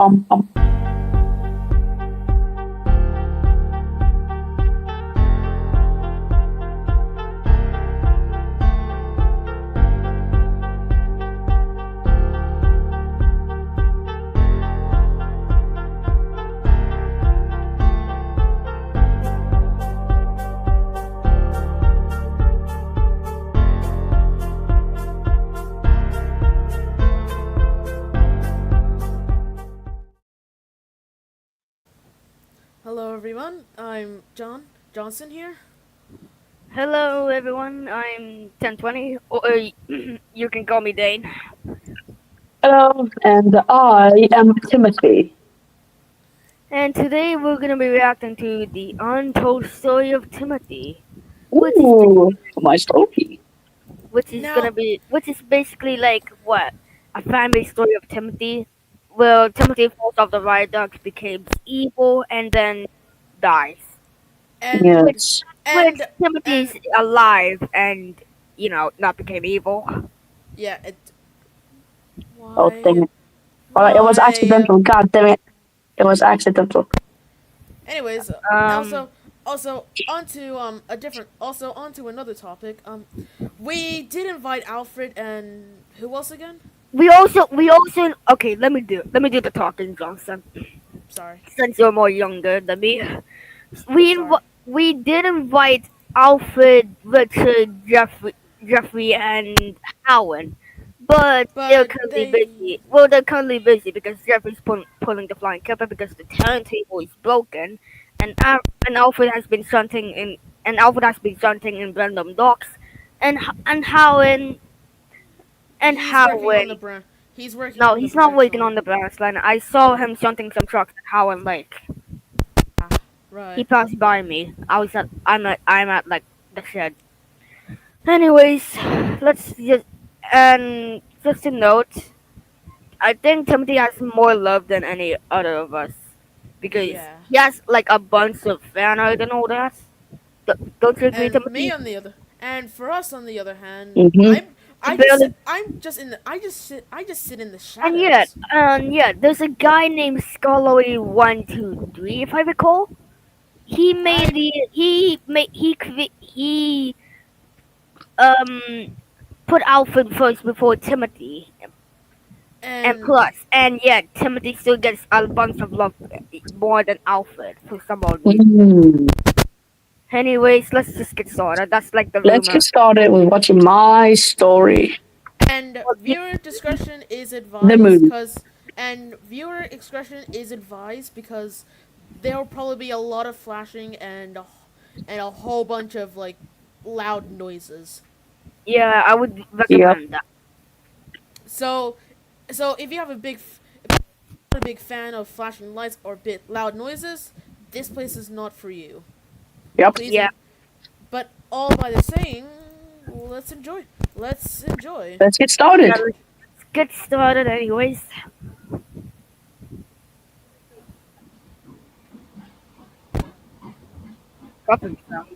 Um. Hello, everyone. I'm John Johnson here. Hello, everyone. I'm 1020, or you can call me Dane. Hello, and I am Timothy. And today we're gonna be reacting to the Untold Story of Timothy, which is Ooh, my story. Now, which is basically like what a family story of Timothy. Well, Timothy falls off the viaduct, becomes evil, and then dies. and Which Yes. which and Timothy's and alive and not became evil. yeah, it. Oh, dang Why? it. Alright, it was Why? accidental. God damn it. It was accidental. Anyways, Um, also onto a different. Also onto another topic. We did invite Alfred and who else again? we also okay. Let me do the talking, Johnson. Sorry, Since you're more younger than me, we sorry. we did invite Alfred, Richard, Jeffrey, and Howard, but they're But currently they. busy. Well, they're currently busy because Jeffrey's pulling the flying cover because the turntable is broken, and Alfred has been shunting in random docks, and He's working on the Howard. branch. He's working No, on the he's not branch working line. on the branch line. I saw him shunting some trucks at Howard Lake. He Right. passed by me. I'm at like the shed. Anyways, let's just and just a note. I think Timothy has more love than any other of us because Yeah. he has like a bunch of fan art and all that. Don't you agree, And me Timothy? on the other, and for us on the other hand, Mm-hmm. He barely. I just sit in the And shadows. there's a guy named Scholarly123, if I recall. He made I the he um put Alfred first before Timothy, and and Timothy still gets a bunch of love more than Alfred for some odd reason. Mm. Anyways, let's just get started. That's like the Let's get rumor. started with watching my story. and viewer discretion is The advised movie. because because there'll probably be a lot of flashing and a whole bunch of like loud noises. Yeah, I would Yep. recommend that. So if you have a big fan of flashing lights or bit loud noises, this place is not for you. Yep. Please, Yeah, but all by the saying, let's enjoy. Let's enjoy. Let's get yeah. started. Let's get started. Anyways, dropping sounds.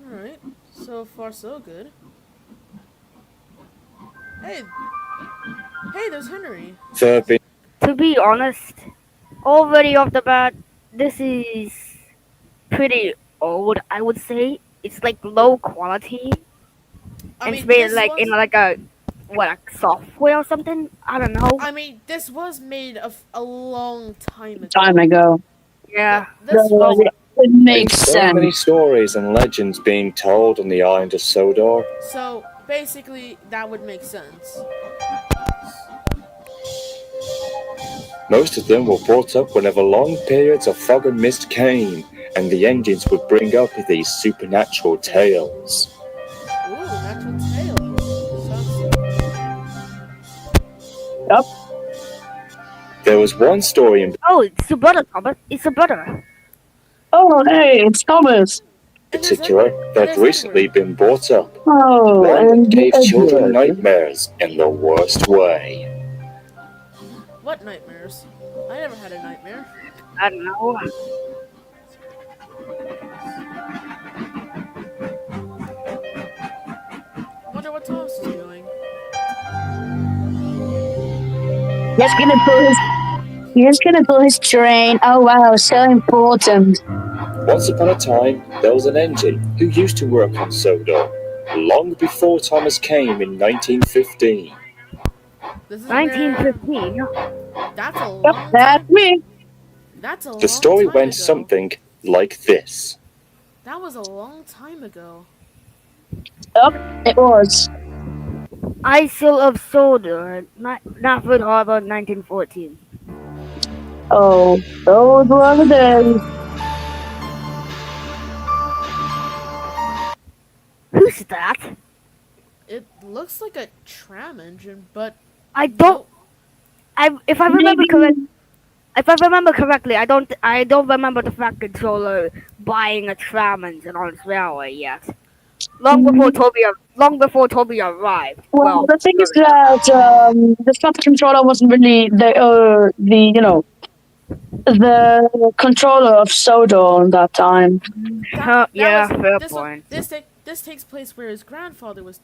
All right. So far, so good. Hey, hey, there's Henry. To be honest, already off the bat, this is pretty old. I would say it's like low quality, I and it's mean, made like in like a what a software or something. I don't know. this was made a long time Time ago. ago. Yeah. This So, Oh, was yeah, it With makes so many sense. stories and legends being told on the island of Sodor, so basically that would make sense. most of them were brought up whenever long periods of fog and mist came, and the engines would bring up these supernatural tales. Ooh, natural tales. Sounds. Yep. There was one story in oh, it's a brother, Thomas. It's a brother. Oh, hey, it's Thomas. And there's particular and that had there's Edward. recently been brought up, Oh, one that and gave children Edward. nightmares in the worst way. What nightmares? I never had a nightmare. I don't know. Wonder what Thomas is doing. Just gonna pull his. He's gonna pull his train. Oh wow, so important. Once upon a time, there was an engine who used to work on Sodor, long before Thomas came in 1915. This is where 1915. that's a Yep, long that's time. me. That's a The long story time went ago. something like this. That was a long time ago. Yep, it was. Isle of Sodor, Nafford Harbor, 1914. Oh, those were the days. Who's that? It looks like a tram engine, but I don't. nope. If I remember correct, Maybe. if I remember correctly, I don't remember the Fat Controller buying a tram engine on its railway yet. Long before Toby arrived. Well, Well, the thing is sorry that the Fat controller wasn't really the the controller of Sodor at that time. That yeah, was fair point. this takes place where his grandfather was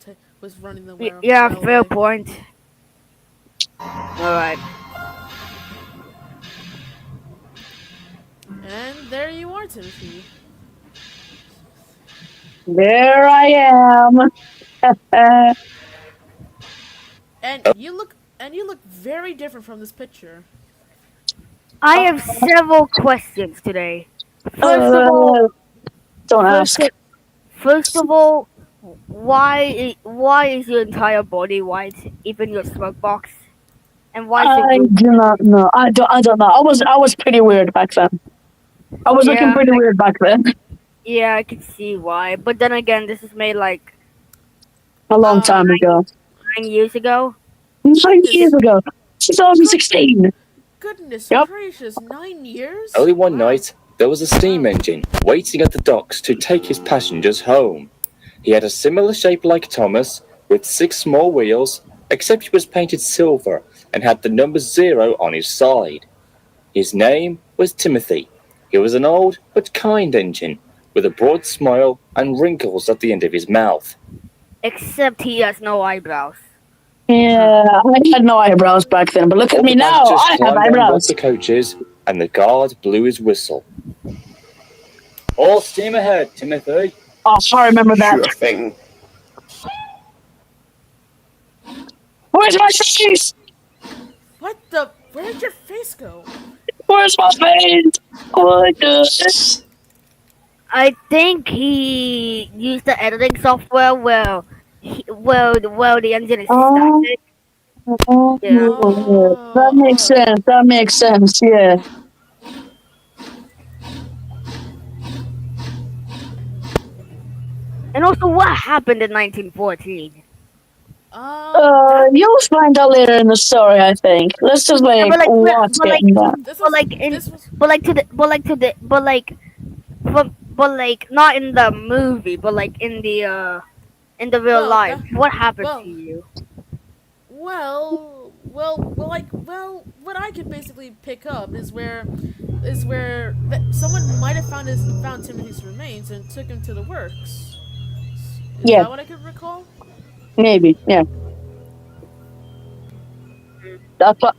running the Yeah, fair railway. point. All right. And there you are, Timothy. There I am. And you look very different from this picture. I have several questions today. First of all, uh, don't first ask. of, first of all, why is your entire body white, even your smoke box? And why is it I blue? do not know. I don't know. I was pretty weird back then. I was looking Yeah, pretty weird back then. yeah, I can see why. But then again, this is made like A long Uh, time ago. 9 years ago. 9 years goodness, ago. good, 2016. goodness Yep. gracious, 9 years? Early one Wow, night, there was a steam wow. engine waiting at the docks to take his passengers home. He had a similar shape like Thomas, with 6 small wheels, except he was painted silver and had the number 0 on his side. His name was Timothy. He was an old but kind engine, with a broad smile and wrinkles at the end of his mouth. Except he has no eyebrows. Yeah, I had no eyebrows back then, but look at All me the now. passengers I have climbed on board eyebrows. the coaches, and the guard blew his whistle. All steam ahead, Timothy. Oh, I remember that. Sure thing. Where's my face? What the? Where did your face go? Where's my face? What the? I think he used the editing software where the engine is Oh, static. Yeah. that makes Alright. sense. That makes sense. Yeah. And also, what happened in 1914? That You'll find out later in the story. I think. Let's just Yeah, like watch but it like, and that. this but was like in, this was but like to the, but like to the, but like not in the movie, but like in the real well life. that What happened to well you? what I could basically pick up is where someone might have found Timothy's remains and took him to the works. Is Yeah, that what I could recall? maybe. Yeah.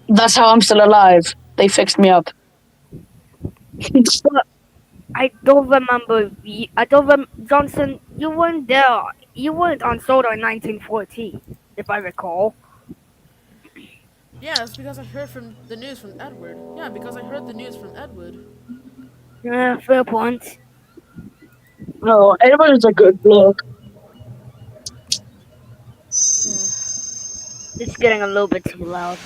That's how I'm still alive. They fixed me up. But I don't remember. I don't Johnson. You weren't there. You weren't on Soda in 1914, if I recall. Yeah, that's because I heard from the news from Edward. Yeah, because I heard the news from Edward. Yeah, fair point. No, Edward is a good bloke. It's getting a little bit too loud.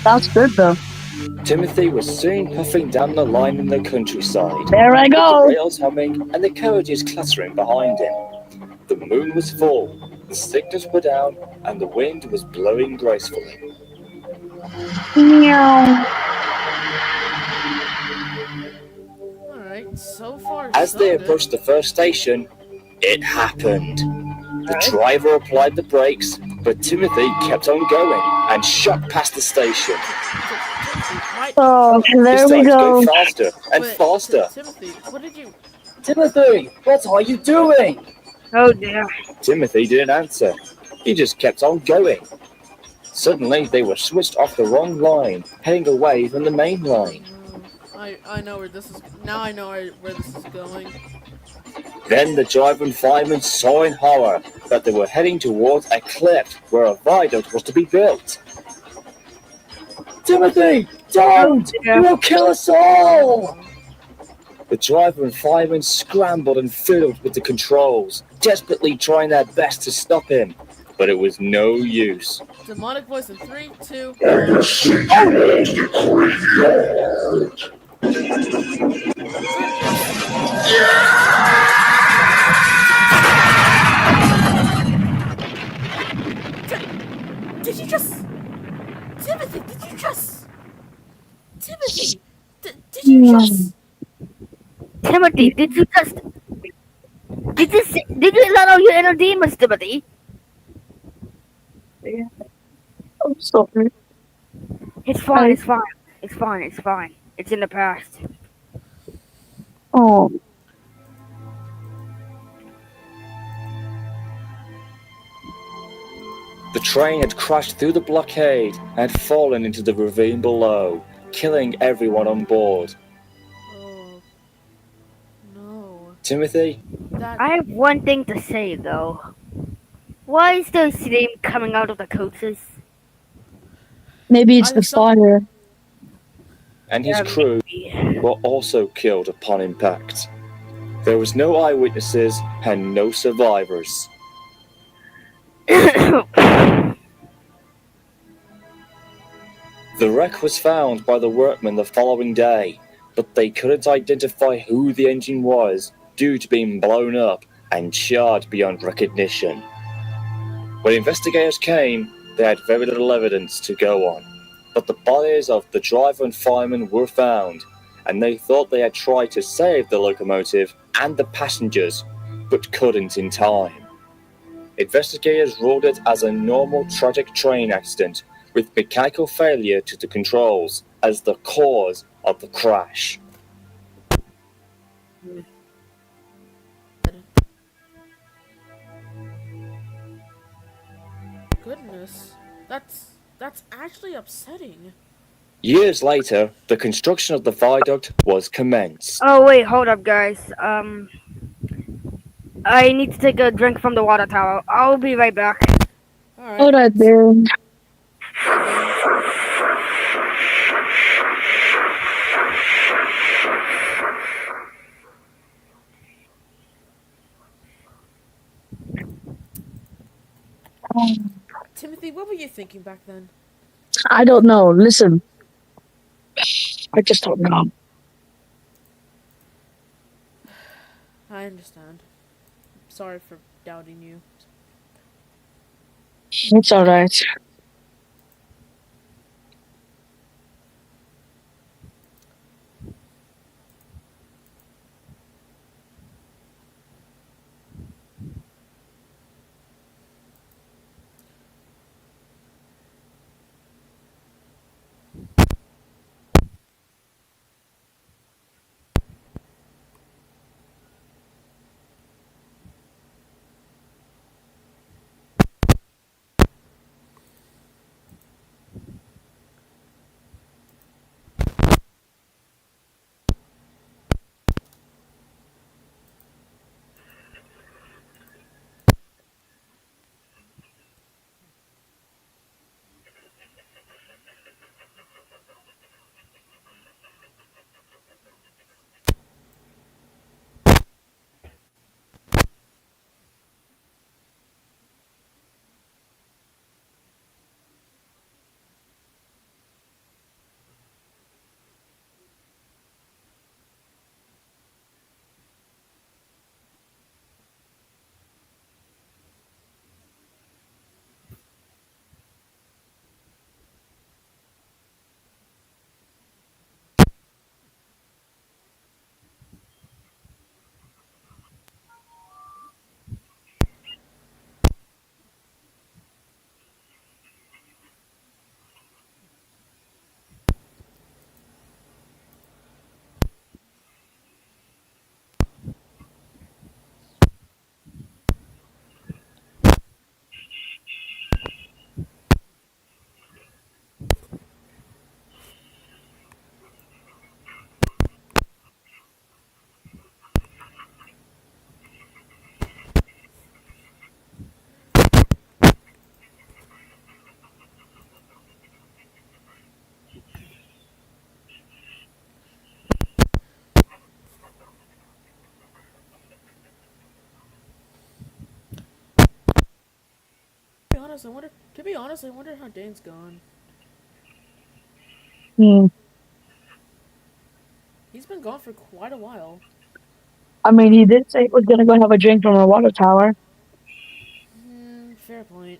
That's Probably. good though. Timothy was soon puffing down the line in the countryside, There I with the go. rails humming and the carriages clattering behind him. The moon was full, the signals were down, and the wind was blowing gracefully. Meow. Alright, so far As so they good. approached the first station, it happened. The Alright. driver applied the brakes, but Timothy kept on going and shot past the station. Timothy, Oh, He there we started to go go. faster and faster. Timothy, what did you? Timothy, what are you doing? Oh dear. Timothy didn't answer. He just kept on going. Suddenly, they were switched off the wrong line, heading away from the main Oh line. no. I know where this is. Now I know where this is going. Then the driver and fireman saw in horror that they were heading towards a cliff where a viaduct was to be built. Timothy, Oh don't! You dear. will kill us Oh all! no. The driver and fireman scrambled and fiddled with the controls, desperately trying their best to stop him, but it was no use. Demonic voice in 3, 2, 1. Goodness. Did you just. Timothy, did you just. Timothy! Did you just. Timothy, did you let out your inner demons, Timothy? I'm sorry. It's fine, I it's fine. It's fine, it's fine. It's in the past. oh The train had crashed through the blockade and had fallen into the ravine below, killing everyone on board. Oh no. Timothy, That. I have one thing to say though. Why is there steam coming out of the coaches? maybe it's Either the some. fire. and his Yeah, crew maybe. were also killed upon impact. There was no eyewitnesses and no survivors. The wreck was found by the workmen the following day, but they couldn't identify who the engine was due to being blown up and charred beyond recognition. When investigators came, they had very little evidence to go on, but the bodies of the driver and fireman were found, and they thought they had tried to save the locomotive and the passengers, but couldn't in time. Investigators ruled it as a normal tragic train accident with mechanical failure to the controls as the cause of the crash. Goodness. That's actually upsetting. Years later, the construction of the viaduct was commenced. Oh wait, hold up guys. I need to take a drink from the water tower. I'll be right back. Alright. Alright then. Bye then. Timothy, what were you thinking back then? I don't know. Listen, I just don't know. I understand. Sorry for doubting you. It's alright. honest, I wonder. To be honest, I wonder how Dane's gone. Hmm. He's been gone for quite a while. I mean, he did say he was gonna go have a drink from a water tower. Hmm, fair point.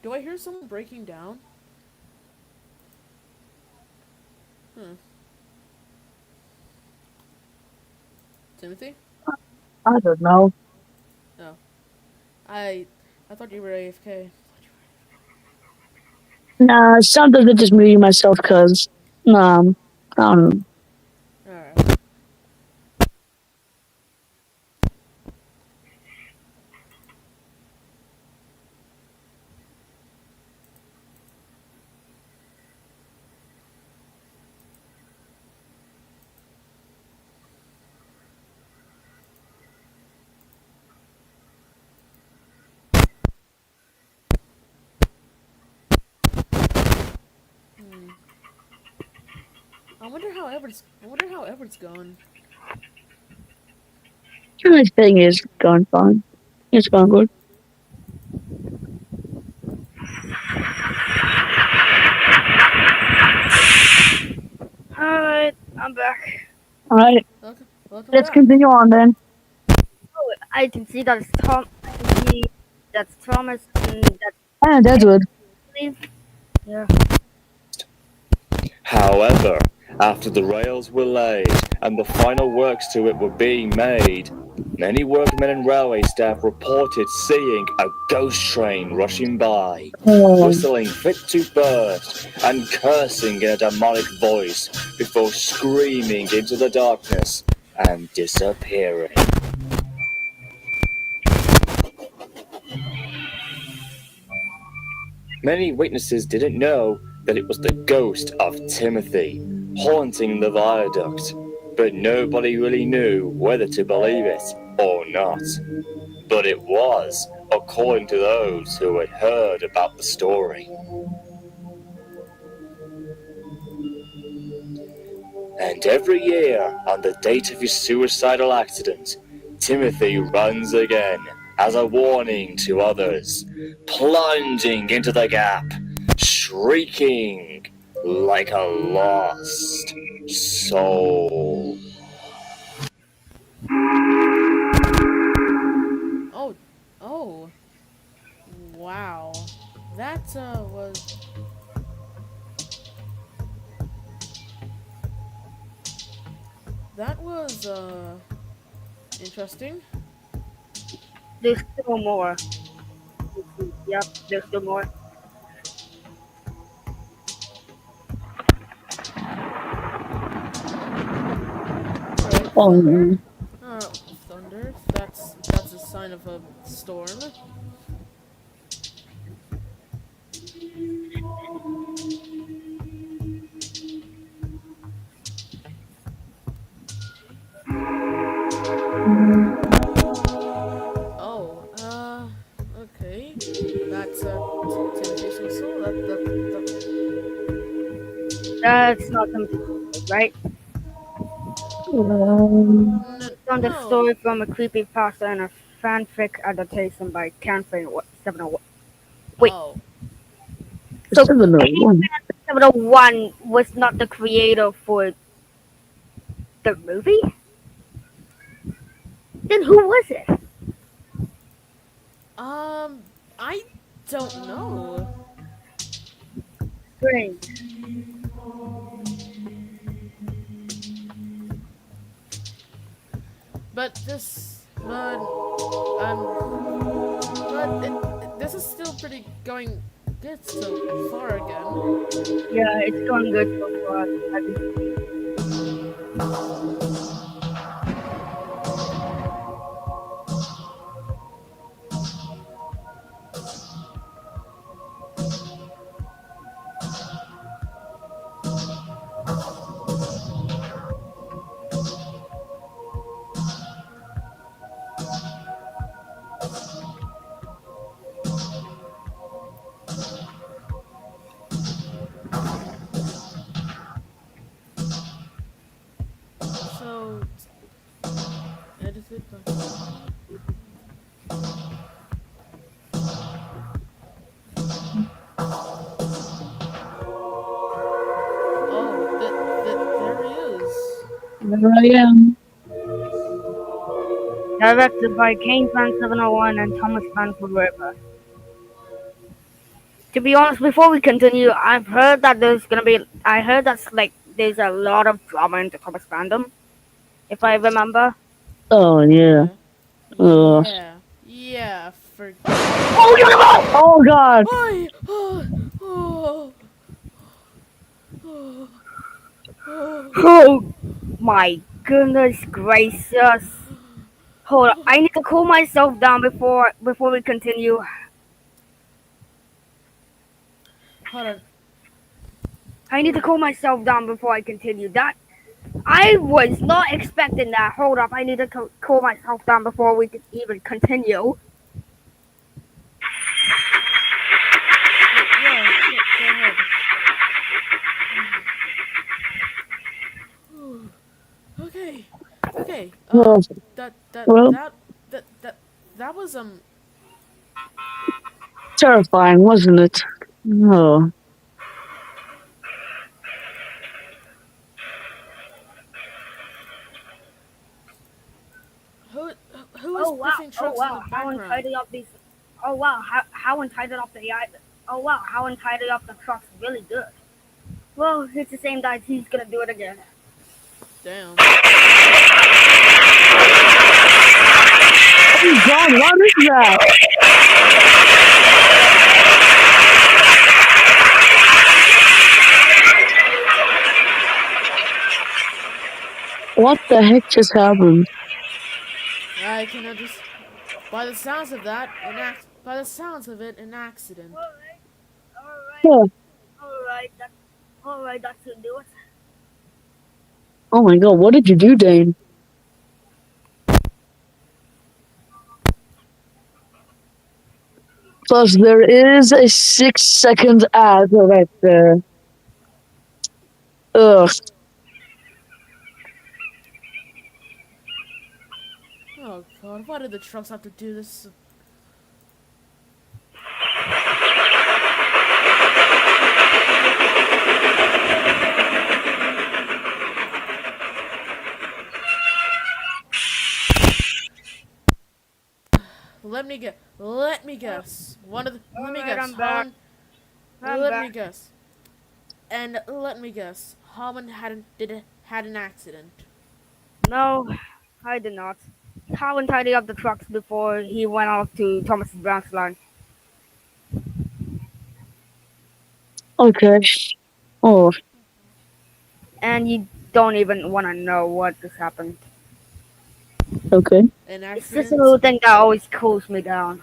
Do I hear someone breaking down? Hmm. Timothy? I don't know. Oh, I, I thought you were AFK. Nah, sometimes I just mute myself because, I don't know. All right. Hmm. I wonder how Edward's. I wonder how Edward's gone. Everything is going fine. It's going good. Alright, I'm back. All right, Welcome let's back. continue on then. Oh, I can see that's Tom. I can see that's Thomas and that's Ah, that's good. Steve. Yeah. However, after the rails were laid and the final works to it were being made, many workmen and railway staff reported seeing a ghost train rushing by, Oh, whistling fit to burst and cursing in a demonic voice before screaming into the darkness and disappearing. Many witnesses didn't know that it was the ghost of Timothy haunting the viaduct, but nobody really knew whether to believe it or not. But it was, according to those who had heard about the story. And every year, on the date of his suicidal accident, Timothy runs again as a warning to others, plunging into the gap, shrieking like a lost soul. Oh, oh, wow. That was that was interesting. There's still more. Yep, there's still more. All right, thunder. oh, Thunder. That's a sign of a storm. Oh, okay. That's Timothy's whistle. That That's not something, right? On the no. story from a creepypasta and a fanfic adaptation by Canfin 701. Wait, Oh, so 701. 701 was not the creator for the movie? Then who was it? um, I don't know. Strange. Um, but this is still pretty going good so far again. Yeah, it's going good so far. Edited by. Oh, that there he is. There I am. Directed by Kane Fan 701 and Thomas Fan Forever. To be honest, before we continue, I've heard that there's gonna be. I heard that's like there's a lot of drama into Thomas fandom, if I remember. Oh yeah. Yeah. Ugh. Yeah. Forget it. Oh god. Oi! Oh, oh, oh. Oh my goodness gracious! Hold on, I need to cool myself down before we continue. Hold on. I need to cool myself down before I continue. That I was not expecting that. Hold up, I need to cool myself down before we can even continue. Yeah. Go ahead. Okay. Okay. Well, That that well, that that that that was terrifying, wasn't it? Oh. who who Oh is wow! pushing Oh trucks in wow! the How background? untidy up these. Oh wow! How untidy up the yard. Oh wow! How untidy up the truck's really good. Well, it's the same guy. He's gonna do it again. Damn. Oh god, what is that? What the heck just happened? I can understand. By the sounds of that, by the sounds of it, an accident. Alright, Oh, alright, alright, that should do it. oh my god, what did you do, Dane? Plus, there is a 6 second ad right there. Ugh. Oh god, why did the trucks have to do this? Let me get. Let me guess. One of the. Let me Alright, guess. I'm back. I'm Let me back. guess. And let me guess. Holland had an accident. No, I did not. How untidy up the trucks before he went off to Thomas Brown's line. Okay. Oh, And you don't even want to know what just happened. okay. An It's just a little accident. thing that always cools me down.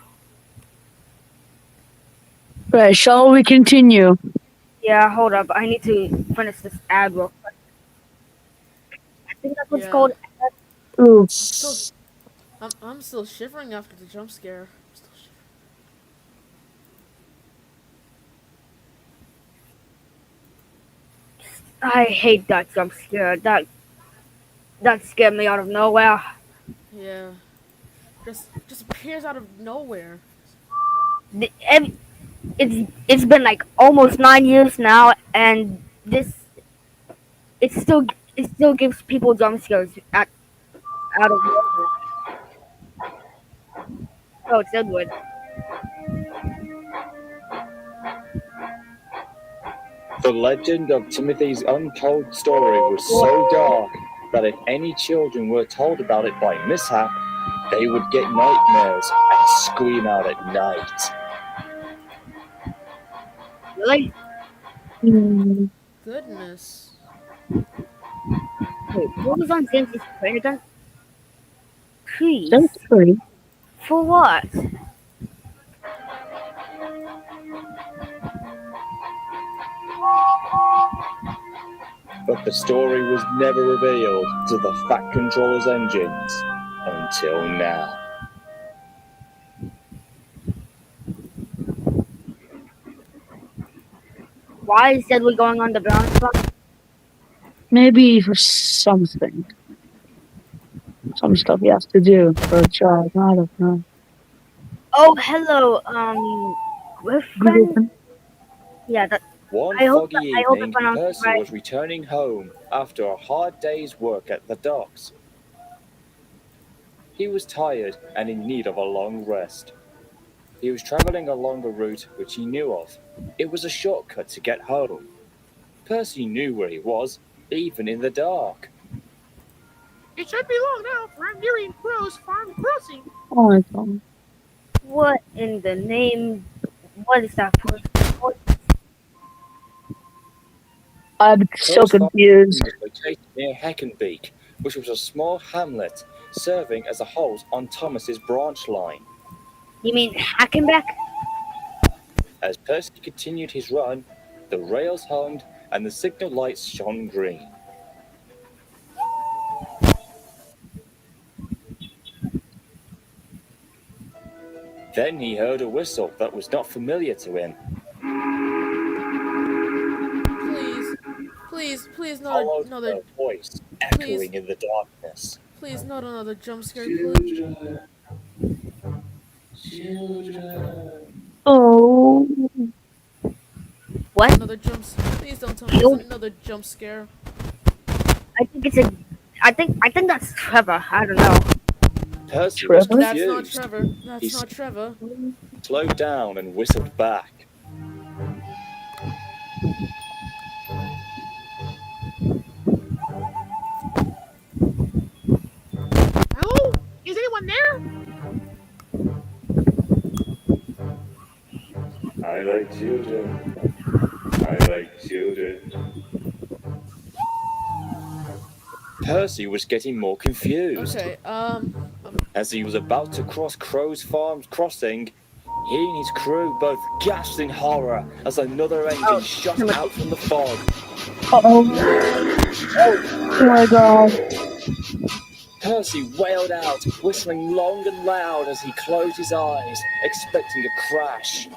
Right, shall we continue? Yeah, hold up. I need to finish this ad real quick. I think that's what's Yeah. called. Ooh. I'm still. I'm still shivering after the jump scare. I'm still shivering. I hate that jump scare. That scared me out of nowhere. Yeah. Just appears out of nowhere. The, ev- it's been like almost 9 years now, and this it still gives people jump scares out of nowhere. Oh, it's Edward. The legend of Timothy's untold story was so dark that if any children were told about it by mishap, they would get nightmares and scream out at night. Really? Mm, Goodness. Wait, what was on James's screen again? that's Please. great. For what? But the story was never revealed to the Fat Controller's engines until now. Why is Edward going on the ground? Maybe for something. some stuff he has to do for a child. I don't know. Oh, hello, Good Griffin. open. Yeah, that. One I hope foggy I hope I evening, pronounced it Percy right. was returning home after a hard day's work at the docks. He was tired and in need of a long rest. He was traveling along a route which he knew of. It was a shortcut to get home. Percy knew where he was, even in the dark. It should be long now, for I'm nearing Crow's Farm Crossing. Oh my god. What in the name? What is that for? I'm so Crow's Farm confused. was located near Heckenbeak, which was a small hamlet serving as a halt on Thomas's branch line. You mean Hackenbeck? As Percy continued his run, the rails hummed and the signal lights shone green. Then he heard a whistle that was not familiar to him, Please, please, not followed by another. a voice Please, echoing in the darkness. please, not another jump scare. Please, Oh. What? another jump. Please don't tell me there's another jump scare. I think it's a. I think that's Trevor. I don't know. Percy was Trevor? That's not confused. Trevor. He That's not Trevor. slowed down and whistled back. Hello? Is anyone there? I like children. I like children. Percy was getting more confused. Okay. As he was about to cross Crow's Farm crossing, he and his crew both gasped in horror as another engine shot out from the fog. Uh-oh. Oh my god. Percy wailed out, whistling long and loud as he closed his eyes, expecting a crash.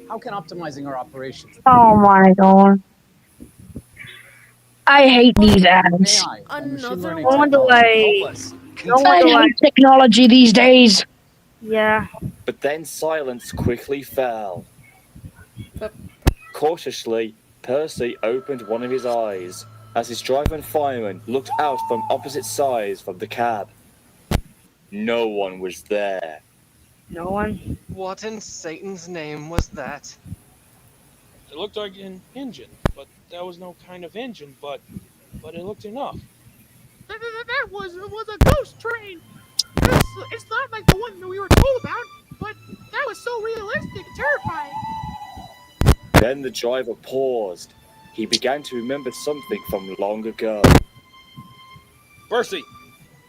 How can optimizing our operations Oh my god. I hate these ads. AI and machine Another learning No wonder technology why. help us? No I wonder why. hate technology these days. Yeah. But then silence quickly fell. But- Cautiously, Percy opened one of his eyes as his driver and fireman looked out from opposite sides from the cab. No one was there. No one. What in Satan's name was that? It looked like an engine, but that was no kind of engine, but it looked enough. That was a ghost train. It's not like the one that we were told about, but that was so realistic and terrifying. Then the driver paused. He began to remember something from long ago. Percy,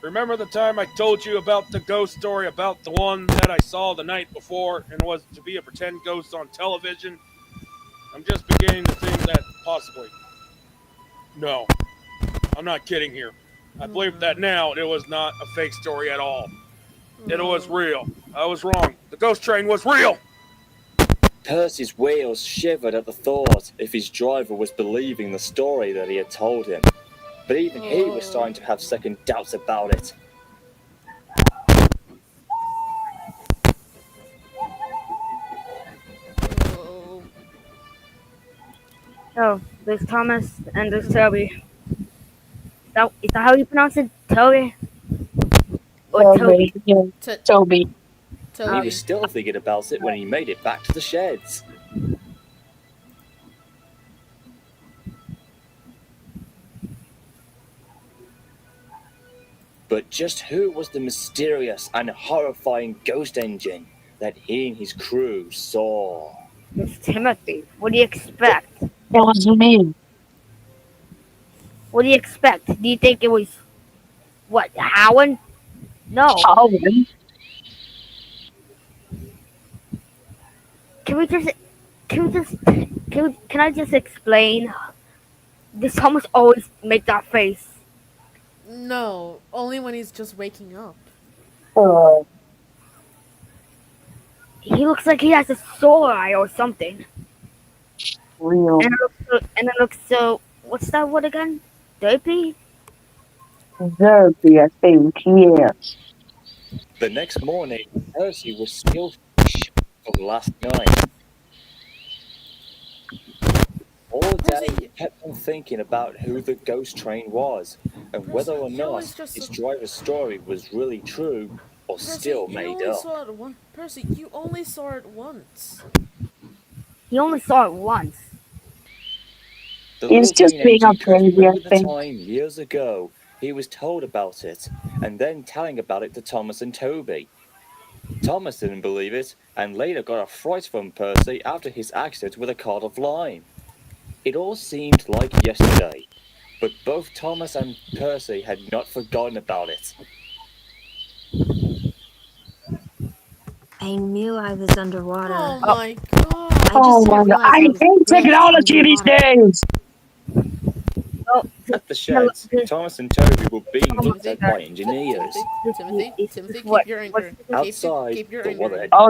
remember the time I told you about the ghost story about the one that I saw the night before and was to be a pretend ghost on television? I'm just beginning to think that possibly. No, I'm not kidding here. I believe that now it was not a fake story at all. It was real. I was wrong. The ghost train was real! Percy's wheels shivered at the thought if his driver was believing the story that he had told him. But even he was starting to have second doubts about it. Oh. Oh, there's Thomas and there's Toby. Is that how you pronounce it? Toby? Or Toby? Yeah. T- Toby. He Toby. was still thinking about it when he made it back to the sheds. But just who was the mysterious and horrifying ghost engine that he and his crew saw? It's Timothy. What do you expect? That was me. What do you expect? Do you think it was what, Howard? No. Howard. Can we just can I just explain? This Thomas always make that face. No, only when he's just waking up. Oh, He looks like he has a sore eye or something. real. And it looks so what's that word again? JP? Derby, I think, yes. The next morning, Percy was still shocked from last night. All day he Percy, kept on thinking about who the ghost train was, and whether Percy, or you always not just his driver's story was really true or Percy, still you made only up. saw it one. Percy, you only saw it once. He only saw it once. The He's little just green being a engine could baby, I remember the think. time years ago he was told about it, and then telling about it to Thomas and Toby. Thomas didn't believe it, and later got a fright from Percy after his accident with a cart of lime. It all seemed like yesterday, but both Thomas and Percy had not forgotten about it. I knew I was underwater. Oh Oh, my god. I just Oh didn't my god, realize I I was hate this technology these underwater. days! oh, At the sheds, Thomas and Toby were being looked Timothy, at by engineers. Timothy, what? keep your What's anchor. Outside, Keep your the weather anchor.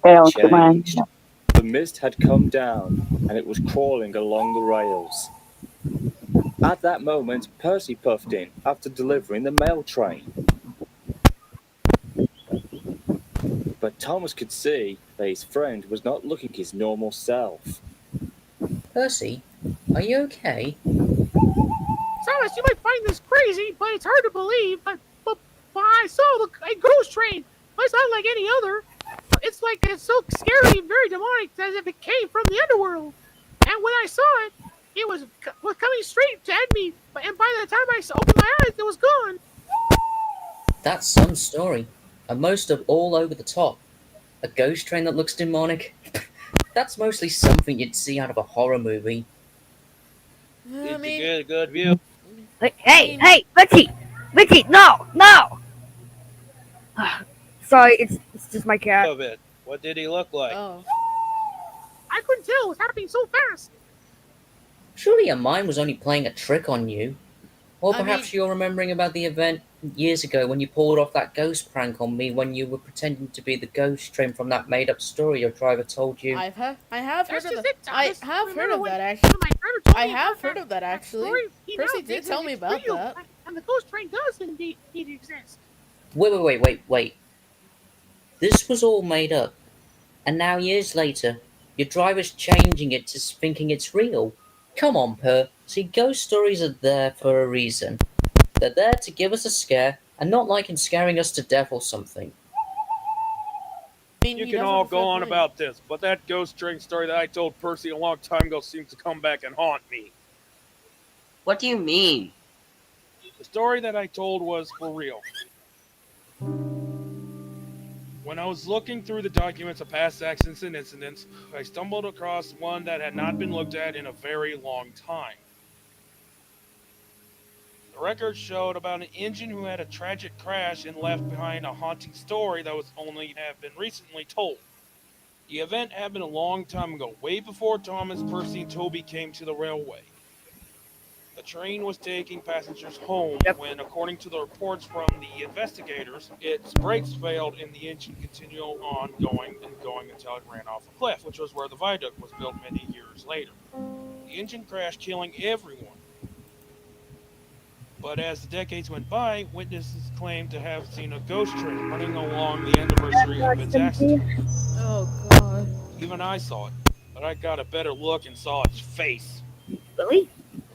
had Okay, man. changed. The mist had come down, and it was crawling along the rails. At that moment, Percy puffed in after delivering the mail train. But Thomas could see that his friend was not looking his normal self. Percy, are you okay? Thomas, you might find this crazy, but it's hard to believe. But I saw a ghost train. But it's not like any other. It's so scary and very demonic as if it came from the underworld. And when I saw it, it was coming straight at me. And by the time opened my eyes, it was gone. That's some story. And most of all over the top. A ghost train that looks demonic? That's mostly something you'd see out of a horror movie. I Did you mean, get a good view I Hey, mean, hey, Richie, no, no. Sorry, it's just my cat. of it? What did he look like? oh, I couldn't tell. It was happening so fast. Surely your mind was only playing a trick on you. Or I mean, perhaps you're remembering about the event years ago when you pulled off that ghost prank on me when you were pretending to be the ghost train from that made up story your driver told you. I have heard That's of just that. it, I Thomas. have heard Remember of when that actually. my driver told I me have about heard of that that actually. story? Percy did tell me It's about real, that. and the ghost train does indeed exist. Wait. This was all made up. And now years later, your driver's changing it to thinking it's real. Come on, Per. See, ghost stories are there for a reason. They're there to give us a scare and not like in scaring us to death or something. I mean, You he can does have all a fair go on point. about this, but that ghost train story that I told Percy a long time ago seems to come back and haunt me. What do you mean? The story that I told was for real. When I was looking through the documents of past accidents and incidents, I stumbled across one that had not been looked at in a very long time. The records showed about an engine who had a tragic crash and left behind a haunting story that was only have been recently told. The event happened a long time ago, way before Thomas, Percy, and Toby came to the railway. The train was taking passengers home Yep. when, according to the reports from the investigators, its brakes failed and the engine continued on going until it ran off a cliff, which was where the viaduct was built many years later. The engine crashed, killing everyone. But as the decades went by, witnesses claimed to have seen a ghost train running along the anniversary of its accident. Oh god. Even I saw it, but I got a better look and saw its face. Really?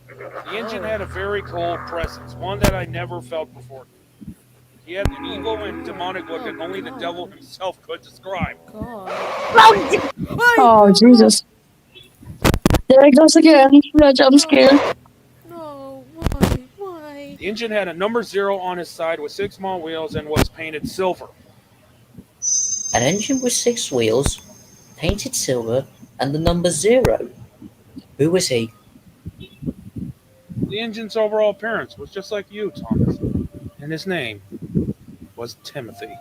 The engine Oh had a very cold presence, one that I never felt before. He had an evil and demonic look that only the devil himself could describe. god. Oh, Wait, Oh, no, no, Jesus. There it goes again. The jump scare. no, no. Why? The engine had a number 0 on his side with 6 small wheels and was painted silver. An engine with 6 wheels, painted silver, and the number 0. Who was he? The engine's overall appearance was just like you, Thomas, and his name was Timothy.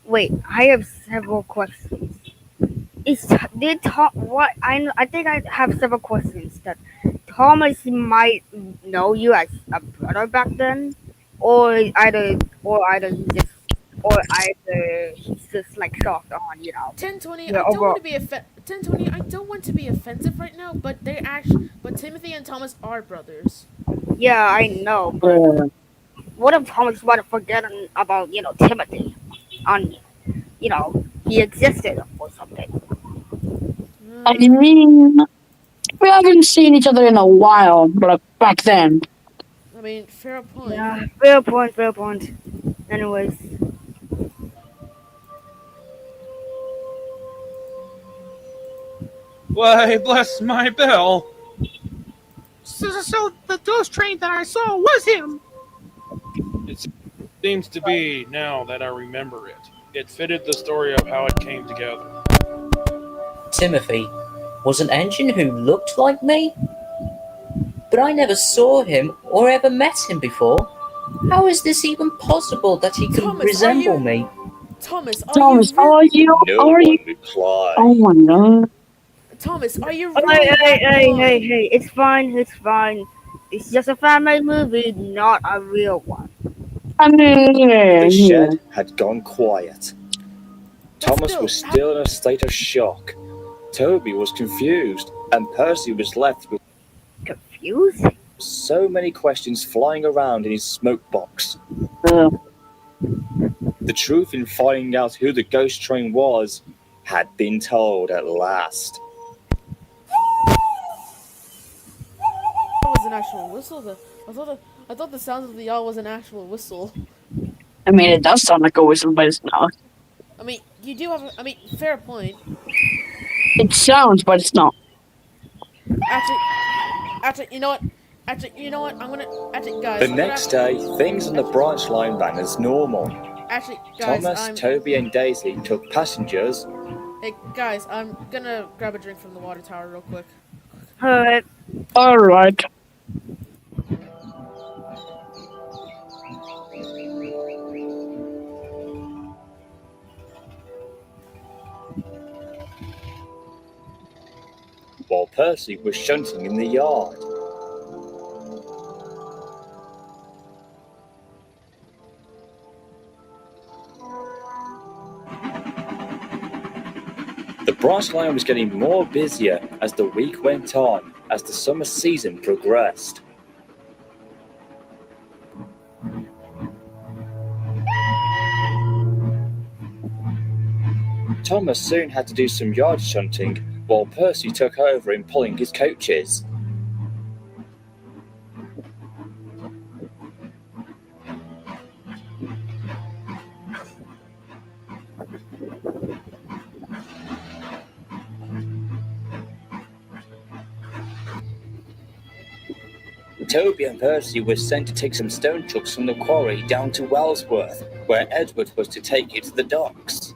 wait, I have several questions. What I think I have several questions that Thomas might know you as a brother back then, or either he's just like shocked on 1020. your I don't want overall. to be Tony, I don't want to be offensive right now, but Timothy and Thomas are brothers. Yeah, I know, but what if Thomas want to forget about Timothy? On he existed or something. I Uh, mean, we haven't seen each other in a while, but back then. I mean, fair point. Yeah, fair point, fair point. Anyways, Why, bless my bell. So the ghost train that I saw was him. It seems to be now that I remember it. It fitted the story of how it came together. Timothy was an engine who looked like me? But I never saw him or ever met him before. How is this even possible that he could Thomas, are resemble you me? Thomas? Are you Thomas, are you? No Are you? one replied. Oh my god. Thomas? Are you hey, really hey, that hey, hey, blind? hey! It's fine, it's fine. It's just a fan-made movie, not a real one. I mean, The yeah. shed had gone quiet. But Thomas still, was still in a state of shock. Toby was confused, and Percy was left with Confusing. so many questions flying around in his smoke box. Uh, The truth in finding out who the ghost train was had been told at last. that was an actual whistle. I thought the sound of the yaw was an actual whistle. I mean, it does sound like a whistle, but it's not. I mean, you do have. I mean, fair point. It sounds, but it's not. Actually, you know what? I'm gonna. The Guys, I'm gonna have next to. day, things on the branch line ran as normal. Guys, Thomas, Toby, and Daisy took passengers. Hey, guys, I'm gonna grab a drink from the water tower real quick. Alright. Alright. While Percy was shunting in the yard. The branch line was getting more busier as the week went on, as the summer season progressed. Thomas soon had to do some yard shunting, while Percy took over in pulling his coaches. Toby and Percy were sent to take some stone trucks from the quarry down to Wellsworth, where Edward was to take it to the docks.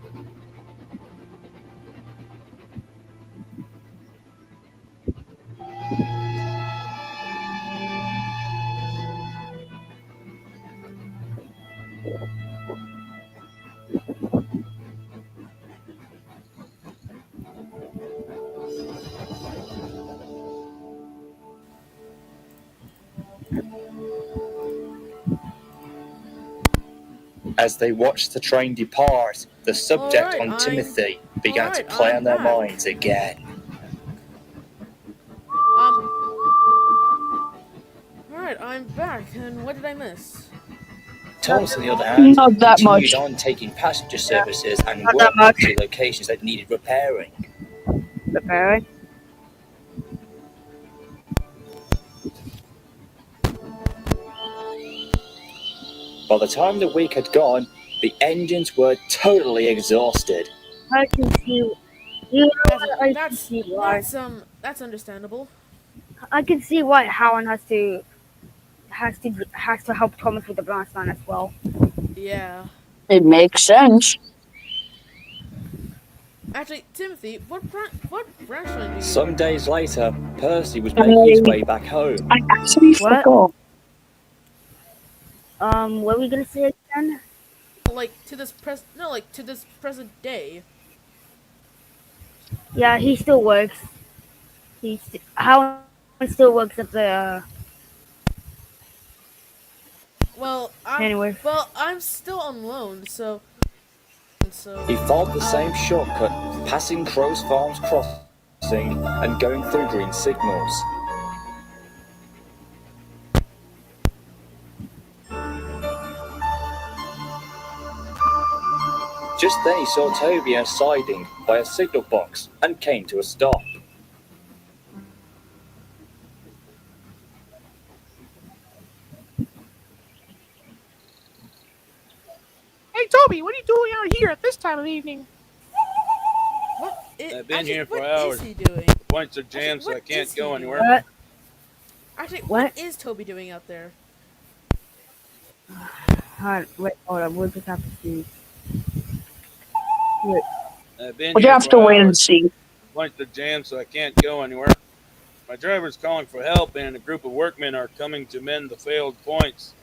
As they watched the train depart, the subject Alright, on Timothy began to alright, play I'm on their back. minds again. Alright, I'm back, and what did I miss? Thomas, on the other hand, Not that continued much. on taking passenger services and Not that worked much. to locations that needed repairing. Preparing. By the time the week had gone, the engines were totally exhausted. I can see. You know what? I can That's see why. that's understandable. I can see why Howard has to help Thomas with the branch line as well. Yeah. It makes sense. Actually, Timothy, what branch line do you? Some days later, Percy was making his way back home. I actually What? forgot. What are we gonna say again? Like to this present day. Yeah, he still works. Howard still works at the. Well, Anyway. I'm still on loan, so again, so... He followed the same shortcut, passing Crow's Farm's crossing and going through green signals. Just then he saw Toby in a siding by a signal box and came to a stop. Hey, Toby, what are you doing out here at this time of the evening? I've been here for what hours. is he doing? The points are jammed, so I can't go anywhere. Actually, What? what is Toby doing out there? Wait, hold on. We'll just have to see. Wait. I've been We'll here have for to wait and hours. see. The points are jammed, so I can't go anywhere. My driver's calling for help, and a group of workmen are coming to mend the failed points.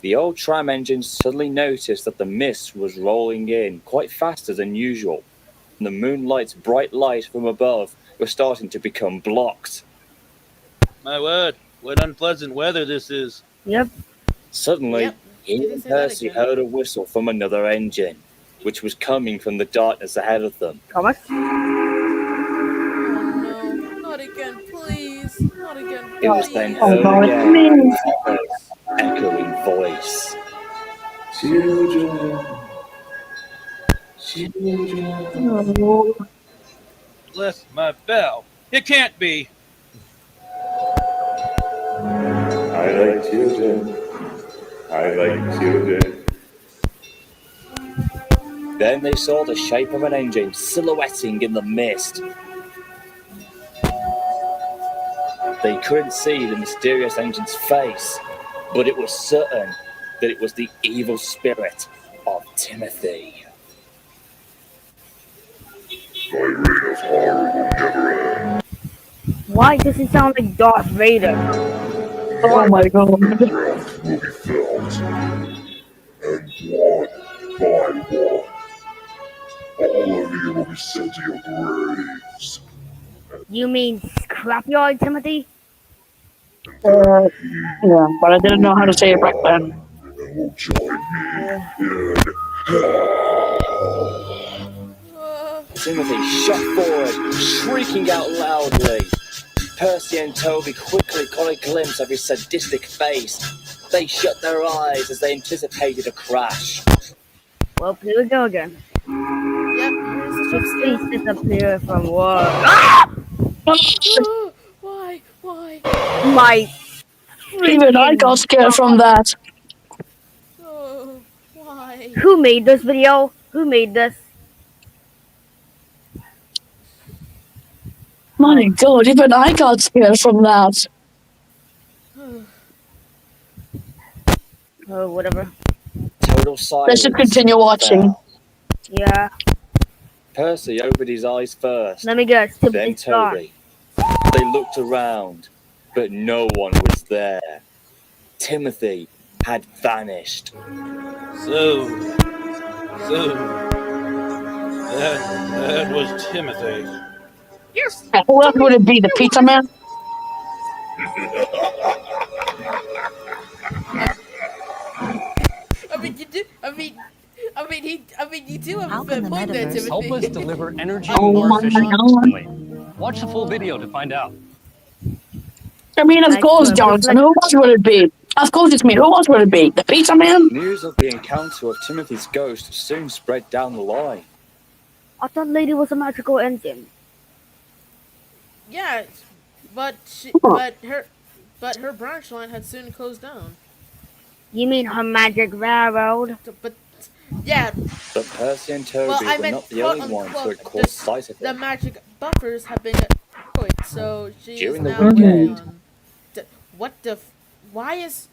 The old tram engine suddenly noticed that the mist was rolling in quite faster than usual, and the moonlight's bright light from above was starting to become blocked. My word, what unpleasant weather this is. Yep. Suddenly, he and Percy heard a whistle from another engine, which was coming from the darkness ahead of them. Thomas? Oh no, not again, please. Not again, please. It was then heard again by Pepper's echoing voice. Children. Oh. Bless my bell. It can't be. I like children. I like children. Then they saw the shape of an engine silhouetting in the mist. They couldn't see the mysterious engine's face, but it was certain that it was the evil spirit of Timothy. Why does it sound like Darth Vader? Oh my god. Will be felt. And one by one, all of you will be sent to your graves. You mean scrapyard, Timothy? Yeah, but I didn't know how to say it back then. And will join me in Timothy shot forward, shrieking out loudly. Percy and Toby quickly caught a glimpse of his sadistic face. They shut their eyes as they anticipated a crash. Well, here we go again. Yep, here's the jump Please scare. disappear from what? Why? Why? My Even I got scared from that. Oh, why? Who made this video? Who made this? My god, even I got scared from that. Oh, whatever. Total silence. Let's just continue watching. fell. Yeah. Percy opened his eyes first, Let me guess. then Timothy's gone. Toby. They looked around, but no one was there. Timothy had vanished. So, that was Timothy. Yes. Who else would it be? The pizza man? I mean, you do. You do have How a can the point there, metaverse Timothy. Help us deliver energy Oh more my efficiently. Watch the full video to find out. I mean, of I course, swear, Johnson. Who else would it be? Of course it's me. Who else would it be? The pizza man? News of the encounter of Timothy's ghost soon spread down the line. I thought Lady was a magical engine. Yeah, but her branch line had soon closed down. You mean her magic railroad? But yeah, But Percy and Toby well, I were meant not the only ones who had caught sight of the him. magic buffers have been destroyed, so she is During the now weekend. working on. What the? Why is?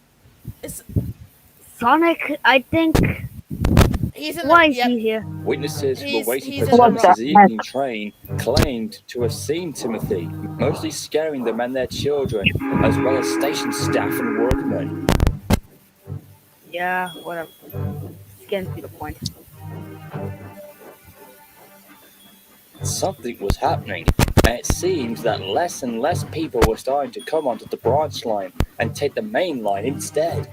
Sonic, I think. He's in Why the, is yep. he here? Witnesses who were waiting he's for in the Thomas's wrong- evening train claimed to have seen Timothy, mostly scaring them and their children, as well as station staff and workmen. Yeah, whatever. It's getting to the point. Something was happening, and it seemed that less and less people were starting to come onto the branch line and take the main line instead.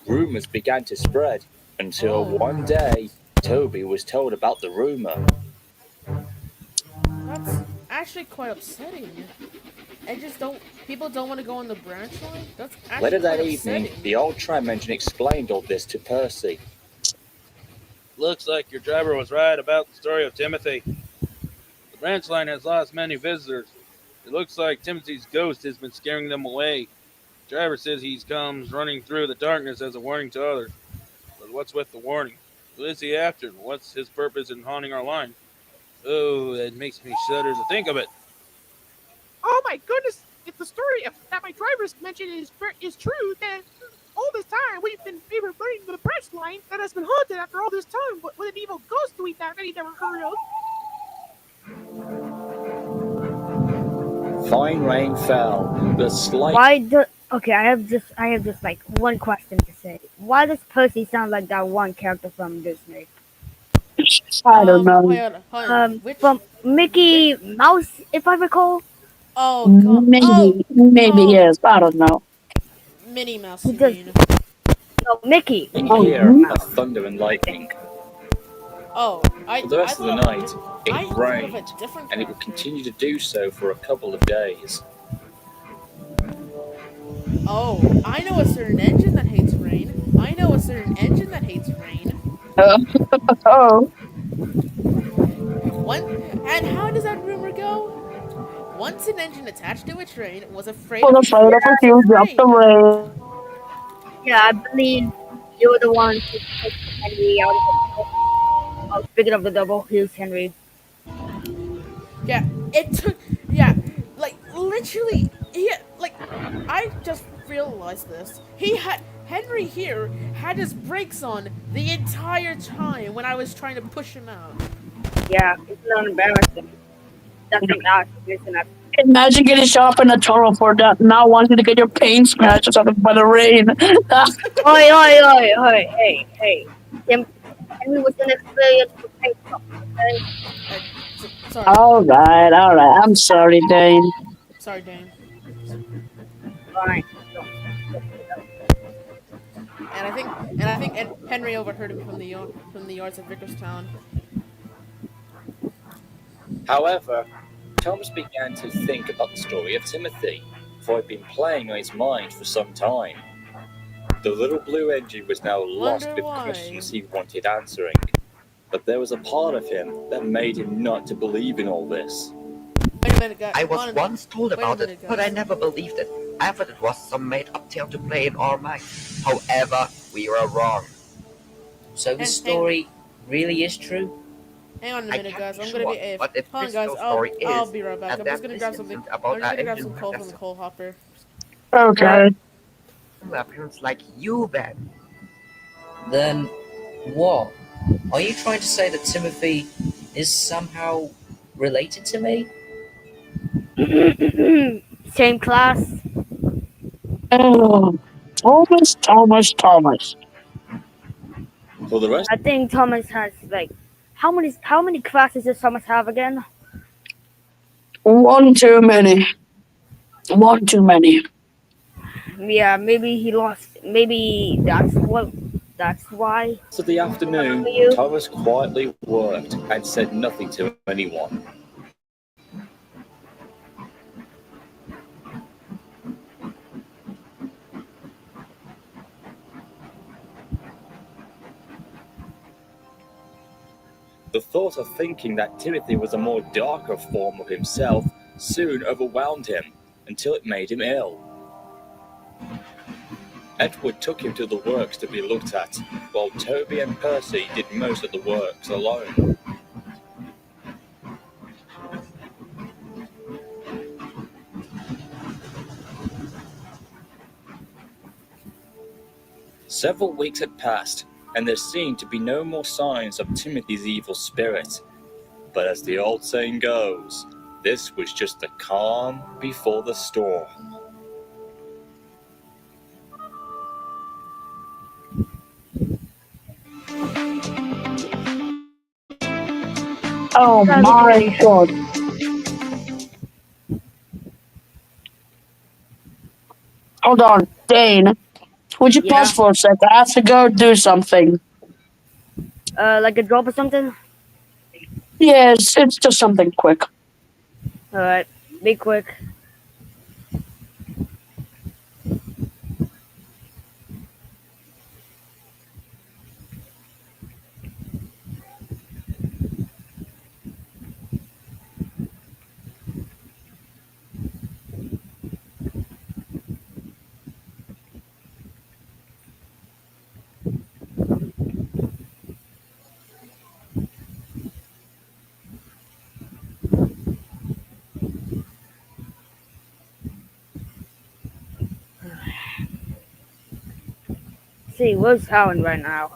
Rumors began to spread Until Oh, one day, Toby was told about the rumor. that's actually quite upsetting. I just don't. People don't want to go on the branch line. That's actually Later quite that evening, upsetting. the old tram engine explained all this to Percy. Looks like your driver was right about the story of Timothy. The branch line has lost many visitors. It looks like Timothy's ghost has been scaring them away. The driver says he comes running through the darkness as a warning to others. But what's with the warning? Who is he after? What's his purpose in haunting our line? Oh, that makes me shudder to think of it. Oh my goodness! If the story that my drivers mentioned is true, then all this time we were running the branch line that has been haunted after all this time with an evil ghost that he never heard of. Fine rain fell. The slight Why do? Okay, I have just like one question to say. Why does Percy sound like that one character from Disney? I don't know. Hold on. From Which? Mickey Mouse, if I recall. Oh god. Oh, Maybe oh, yes. I don't know. Minnie Mouse. He You does. mean? No, Mickey. Oh, hear of thunder and lightning. Oh, For the rest of the night, I it thought of a rained, different and it would character. continue to do so for a couple of days. Oh, I know a certain engine that hates rain. I know a certain engine that hates rain. oh. One, and how does that rumor go? Once an engine attached to a train was afraid Was of a afraid of huge a gust of huge gust of rain. rain. Yeah, I believe you're the one who took Henry out of the double. Oh, speaking of the double, here's Henry. Yeah, it took. Yeah, like literally. Yeah, like I just realized this. He had Henry here had his brakes on the entire time when I was trying to push him out. Yeah, it's not embarrassing. Doesn't matter. Listen up. Imagine getting shot up in a tunnel for that, not wanting to get your paint smashed or something by the rain. Oi, oi, oi, oi, hey. Henry was an experienced professional, okay? Sorry, all right. I'm sorry, Dane. sorry, Dane. Fine. And I think Henry overheard me from the yards of Vickerstown. However, Thomas began to think about the story of Timothy, for it had been playing on his mind for some time. The little blue engine was now lost Wonder with why. questions he wanted answering. But there was a part of him that made him not to believe in all this. Wait a minute, guys. I was once told about minute, it, but I guys. never believed it. I thought it was some made-up tale to play in our minds. However, we were wrong. So the story really is true? Hang on a I minute, can't guys. be I'm gonna sure, be AF. but if Hold on, this guys. real story I'll is, be right back. and I'm just then gonna this grab something. incident about I'm just our gonna grab engine some coal from the professor. coal hopper. Okay. Appearance like you then. Then what? Are you trying to say that Timothy is somehow related to me? Same class. Oh, Thomas. For the rest, I think Thomas has like how many classes does Thomas have again? One too many. One too many. Yeah, maybe he lost. Maybe that's why. of the afternoon, You. Thomas quietly worked and said nothing to anyone. The thought of thinking that Timothy was a more darker form of himself soon overwhelmed him until it made him ill. Edward took him to the works to be looked at, while Toby and Percy did most of the works alone. Several weeks had passed, and there seemed to be no more signs of Timothy's evil spirit. But as the old saying goes, this was just the calm before the storm. Oh my god. Hold on, Dane. Would you pause for a sec? I have to go do something. Like a drop or something? Yes, it's just something quick. Alright, be quick. See, where's Howard right now?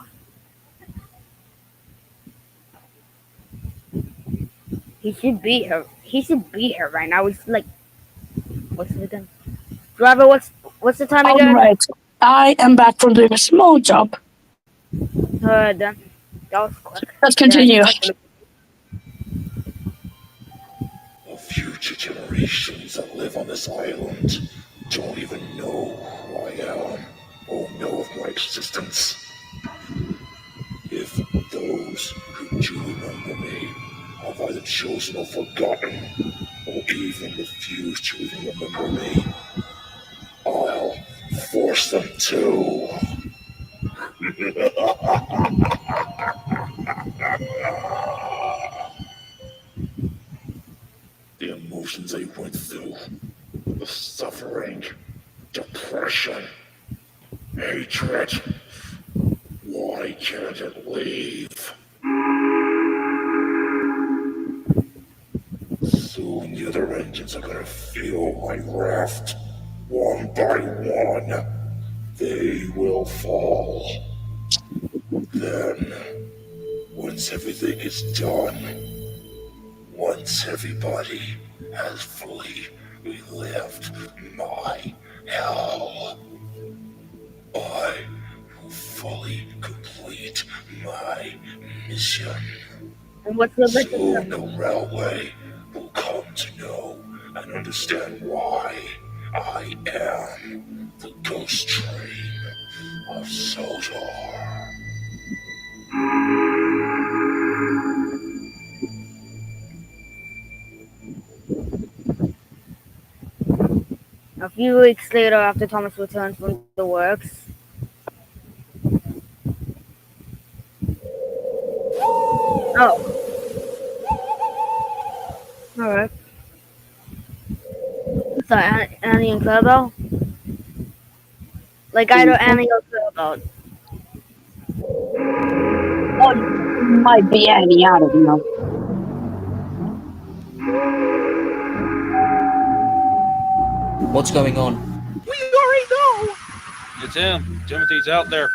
He should be here. He should be here right now. He's like, what's it again? Driver, what's the time All again? right. I am back from doing a small job. Done. That was quick. Let's Yeah, continue. The future generations that live on this island don't even know who I am or know of my existence. If those who do remember me have either chosen or forgotten, or even refuse to even remember me, I'll force them to. The emotions I went through, the suffering, depression, hatred. Why can't it leave? Soon the other engines are gonna feel my raft. One by one, they will fall. Then, once everything is done, once everybody has fully relived my hell, I will fully complete my mission. And what's the Soon the railway will come to know and understand why I am the ghost train of Sodor. A few weeks later, after Thomas returns from the works. Oh. Alright. So, Annie and Clarabelle? Like either Annie or Clarabelle. Oh, might be Annie, I don't know. What's going on? We already know. It's him. Timothy's out there.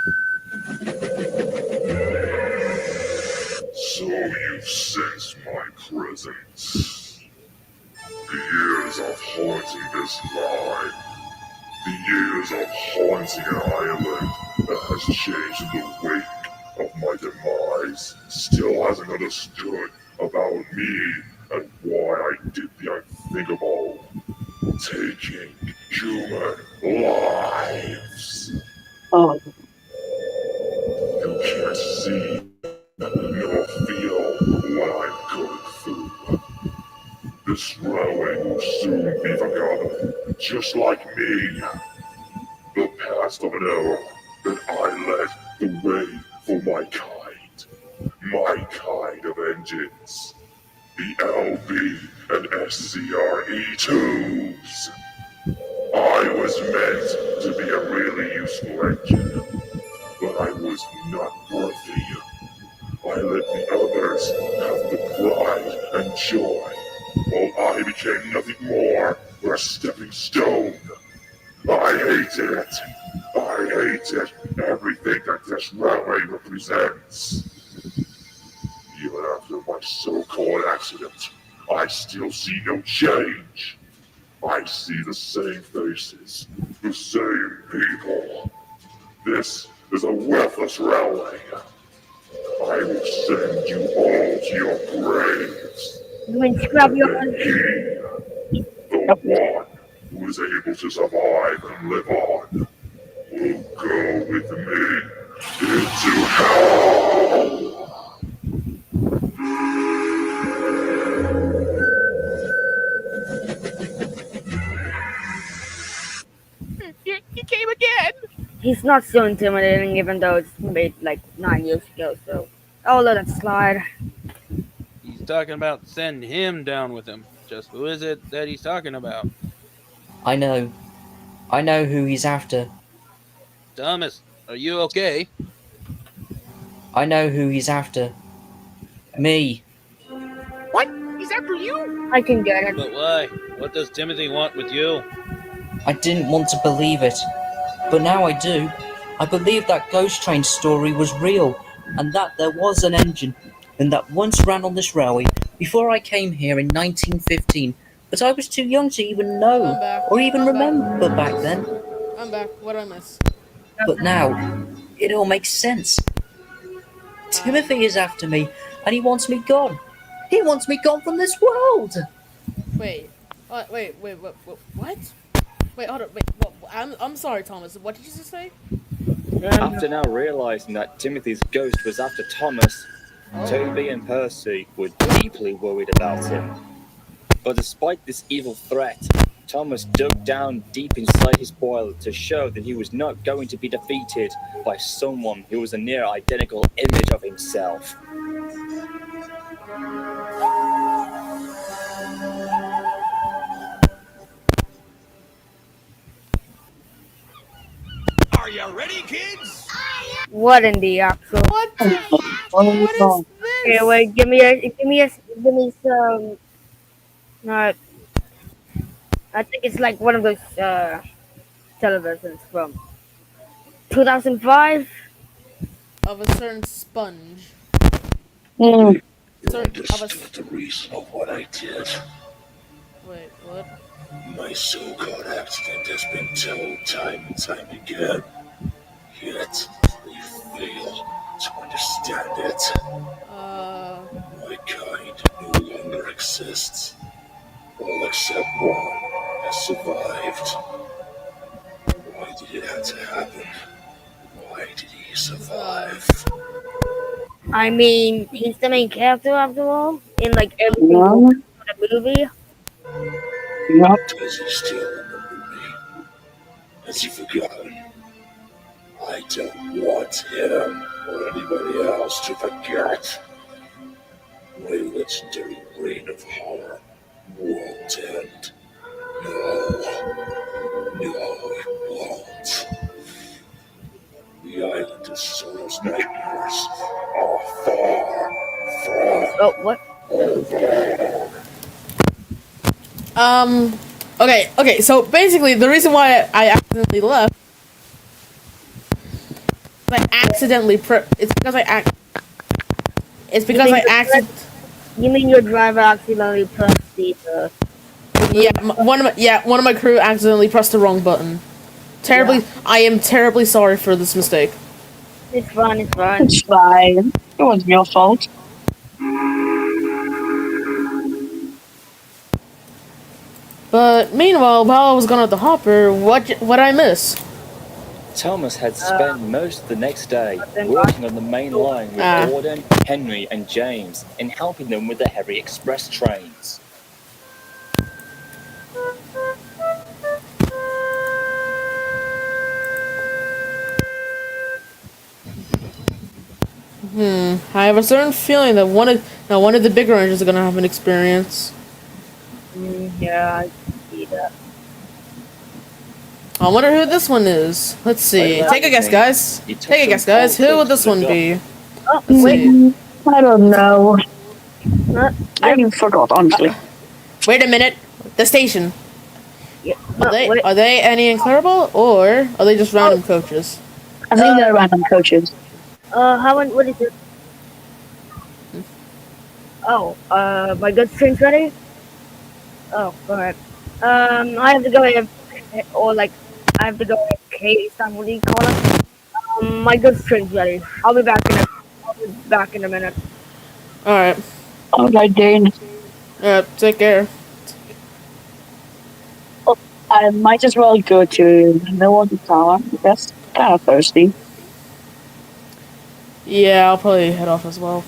So you've sensed my presence. The years of haunting this line. The years of haunting an island that has changed in the wake of my demise still hasn't understood about me and why I did the unthinkable. Taking human lives. Oh. You can't see nor feel what I'm going through. This railway will soon be forgotten, just like me. The past of an era that I led the way for my kind of engines. The LB and SCRE2s. I was meant to be a really useful engine, but I was not worthy. I let the others have the pride and joy, while I became nothing more but a stepping stone. I hate it. I hate it. Everything that this railway represents. Even after my so-called accident, I still see no change. I see the same faces, the same people. This is a worthless railway. I will send you all to your graves. You mean scrub your And he, the one who is able to survive and live on, will go with me into hell. he's not so intimidating, even though it's made like 9 years ago. So I'll let it slide. He's talking about sending him down with him. Just who is it that he's talking about? I know. I know who he's after. Thomas, are you okay? I know who he's after. Me. What? He's after you? I can get it. But why? What does Timothy want with you? I didn't want to believe it, but now I do. I believe that ghost train story was real, and that there was an engine, and that once ran on this railway before I came here in 1915, but I was too young to even know, I'm back. or even I'm back. remember back then. I'm back. What I miss? But now, it all makes sense. Um, Timothy is after me, and he wants me gone. He wants me gone from this world! wait. What? Wait, hold up. Wait, what? I'm sorry, Thomas. What did you just say? After now realizing that Timothy's ghost was after Thomas, Oh. Toby and Percy were deeply worried about him. But despite this evil threat, Thomas dug down deep inside his boiler to show that he was not going to be defeated by someone who was a near identical image of himself. Are you ready, kids? What in the actual? What? What is Okay, this? wait. Give me some. Uh, I think it's like one of those televisions from 2005. Of a certain sponge. Mm. You Certain of a. understood the reason of what I did. Wait, what? My so-called accident has been told time and time again. Yet, you fail to understand it. My kind no longer exists. All except one has survived. Why did it have to happen? Why did he survive? I mean, he's the main character after all in like every single No, movie. no. Does he still remember me? Has he forgotten? I don't want him or anybody else to forget. My legendary reign of horror won't end. No, it won't. The island of Sorrow's nightmares are far Oh, what? from over. Okay. So basically, the reason why I accidentally left, it's because it's You because mean I accident. you mean your driver accidentally pressed the Yeah, move? one of my crew accidentally pressed the wrong button. Yeah, I am terribly sorry for this mistake. it's fine. It's fine. It's fine. It wasn't your fault. But meanwhile, while I was gone at the hopper, what I miss? Thomas had spent most of the next day Then working on the main line with Ah. Gordon, Henry, and James and helping them with the heavy express trains. I have a certain feeling that one of the bigger engines are gonna have an experience. Yeah, I see that. I wonder who this one is. Let's see. Later Take a that guess, evening, guys. he took Take a guess, some guys. Who cold would fish this to the one dock. be? Oh, Let's wait. see. I don't know. Yep. I forgot, honestly. Wait a minute. The station. Yeah. No, wait. Are they any incredible or are they just random coaches? I think they're random coaches. What is it? Oh, my good strings ready? Oh, go ahead. I have to go ahead, or like, I have to go ahead, Katie, what do you call it? My good strings ready. I'll be back in a minute. All right. Alright, Dane. Take care. Oh, I might as well go to the middle of the tower. That's kind of thirsty. Yeah, I'll probably head off as well.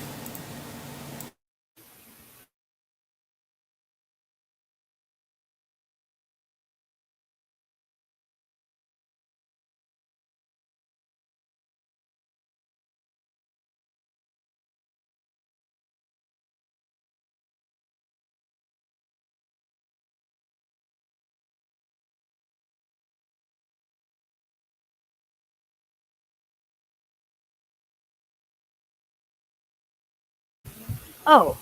Oh,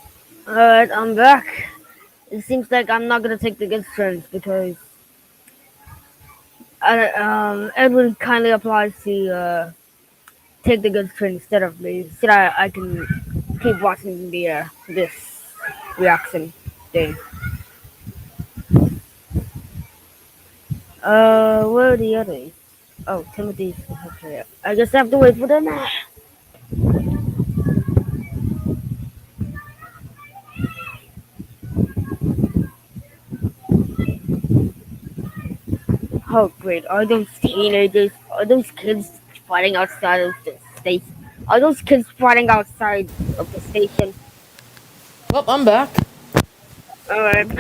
alright, I'm back. It seems like I'm not gonna take the good turns because Edward kindly applies to take the good turn instead of me, so that I can keep watching the this reaction thing. Where are the others? Oh, Timothy's okay. I guess I have to wait for them. Oh, great. Are those teenagers? Are those kids fighting outside of the station? Are those kids fighting outside of the station? Well, I'm back. Alright.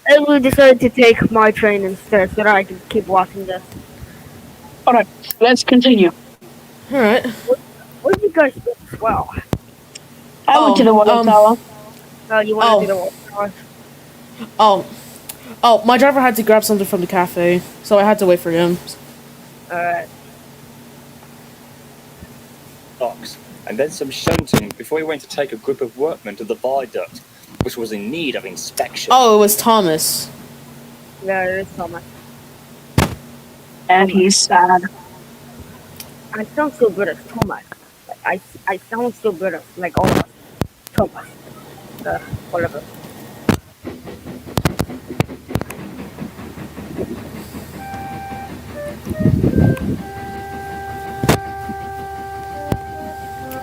I will decide to take my train instead so that I can keep watching this. Alright, let's continue. Alright. What did you guys do as well? I went to the water tower. Oh, you want to do the water tower? Oh, my driver had to grab something from the cafe, so I had to wait for him. Alright. Docks, and then some shunting before he went to take a group of workmen to the viaduct, which was in need of inspection. Oh, it was Thomas. Yeah, it is Thomas. And he's sad. I sound so good as Thomas. I sound so good as, like, all of us. Thomas. Whatever.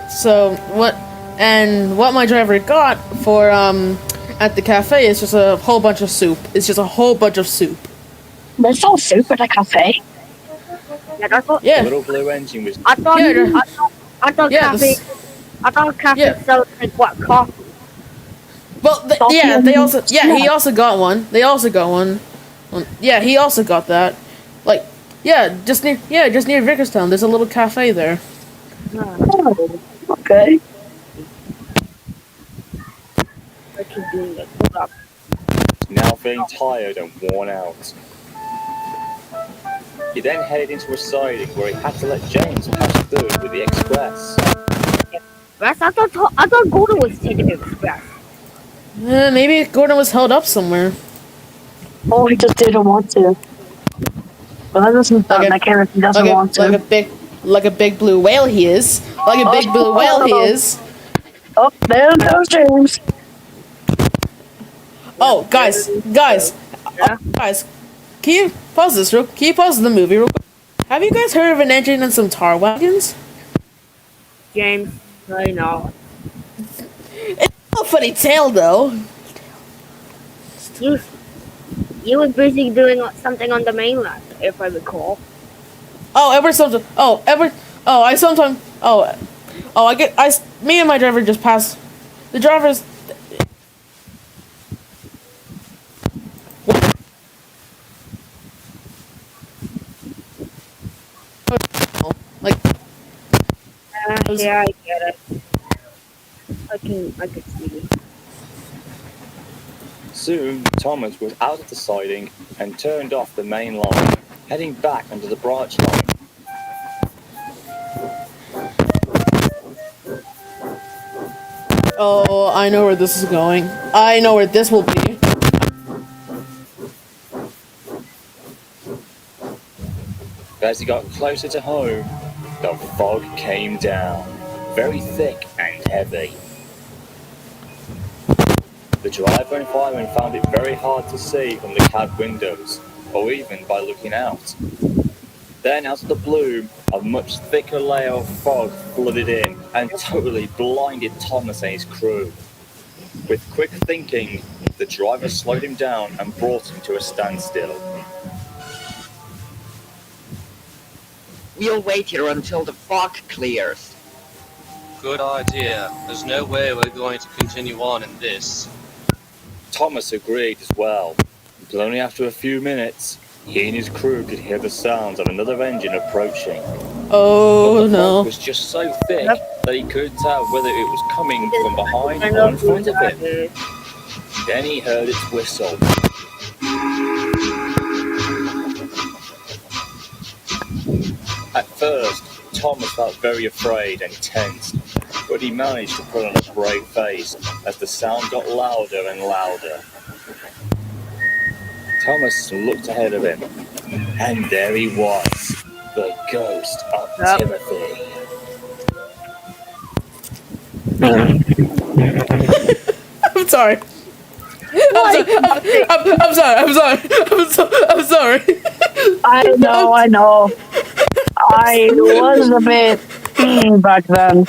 So what my driver got for at the cafe is just a whole bunch of soup. It's just a whole bunch of soup. There's no soup at the cafe. Yeah, that's what. Yeah. The little blue engine was. I thought. Yeah, I thought yeah, cafe. I thought cafe sells like what, coffee. Well, yeah, they also. Yeah, he also got one. They also got one. Yeah, he also got that. Like, yeah, just near Vickerstown. There's a little cafe there. Oh, okay. I keep doing it. Hold up. Now feeling tired and worn out. He then headed into a siding where he had to let James pass through with the express. Express? I thought Gordon was taking the express. Maybe Gordon was held up somewhere. Oh, he just didn't want to. Well, that doesn't sound like him if he doesn't want to. Like a big blue whale he is. Like a big blue whale he is. Oh, there goes James. Oh, guys, can you pause this real? Can you pause the movie real quick? Have you guys heard of an engine and some tar wagons? James, I know. It's a funny tale, though. You was busy doing something on the mainland, if I recall. Me and my driver just passed. The driver's. Like. Yeah, I get it. I can see. Soon, Thomas was out of the siding and turned off the main line, heading back onto the branch line. Oh, I know where this is going. I know where this will be. As he got closer to home, the fog came down, very thick and heavy. The driver and fireman found it very hard to see from the cab windows, or even by looking out. Then, out of the blue, a much thicker layer of fog flooded in and totally blinded Thomas and his crew. With quick thinking, the driver slowed him down and brought him to a standstill. We'll wait here until the fog clears. Good idea. There's no way we're going to continue on in this. Thomas agreed as well, but only after a few minutes, he and his crew could hear the sounds of another engine approaching. Oh, but the no. fog was just so thick that he couldn't tell whether it was coming from behind or in front of him. Then he heard its whistle. At first, Thomas felt very afraid and tense, but he managed to put on a brave face as the sound got louder and louder. Thomas looked ahead of him, and there he was, the ghost of Yep. Timothy. I'm sorry. What? I'm sorry. I'm sorry. I know, I know. I was a bit back then.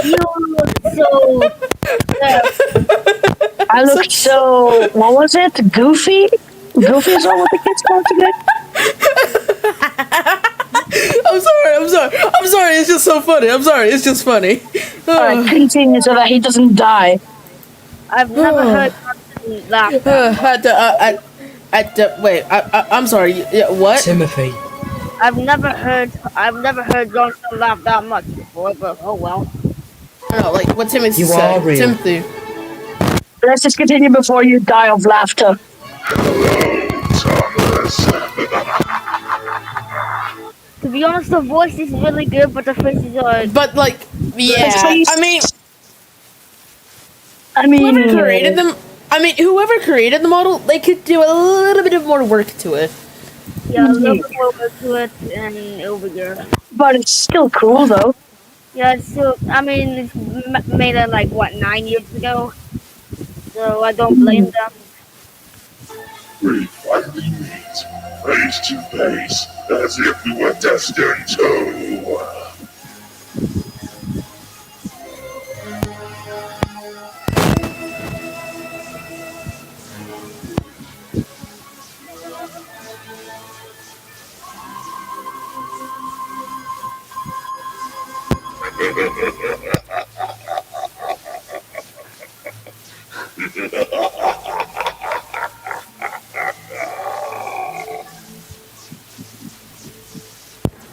You look so. I looked so. What was it? Goofy? Goofy is that what the kids call it today? I'm sorry. It's just so funny. I'm sorry. It's just funny. Alright, continue so that he doesn't die. I've never heard Johnson laugh that much. Wait. I'm sorry. Yeah, what? Timothy. I've never heard Johnson laugh that much before, but oh well. No, like what Timothy You said. are real. Timothy. Let's just continue before you die of laughter. To be honest, the voice is really good, but the face is like. But like, yeah. I mean, whoever created them. Whoever created the model, they could do a little bit of more work to it. Yeah, a little bit more work to it, and it'll be good. But it's still cool, though. Yeah, it's still. I mean, it's made it like what 9 years ago, so I don't blame them. We finally meet, face to face, as if we were destined to.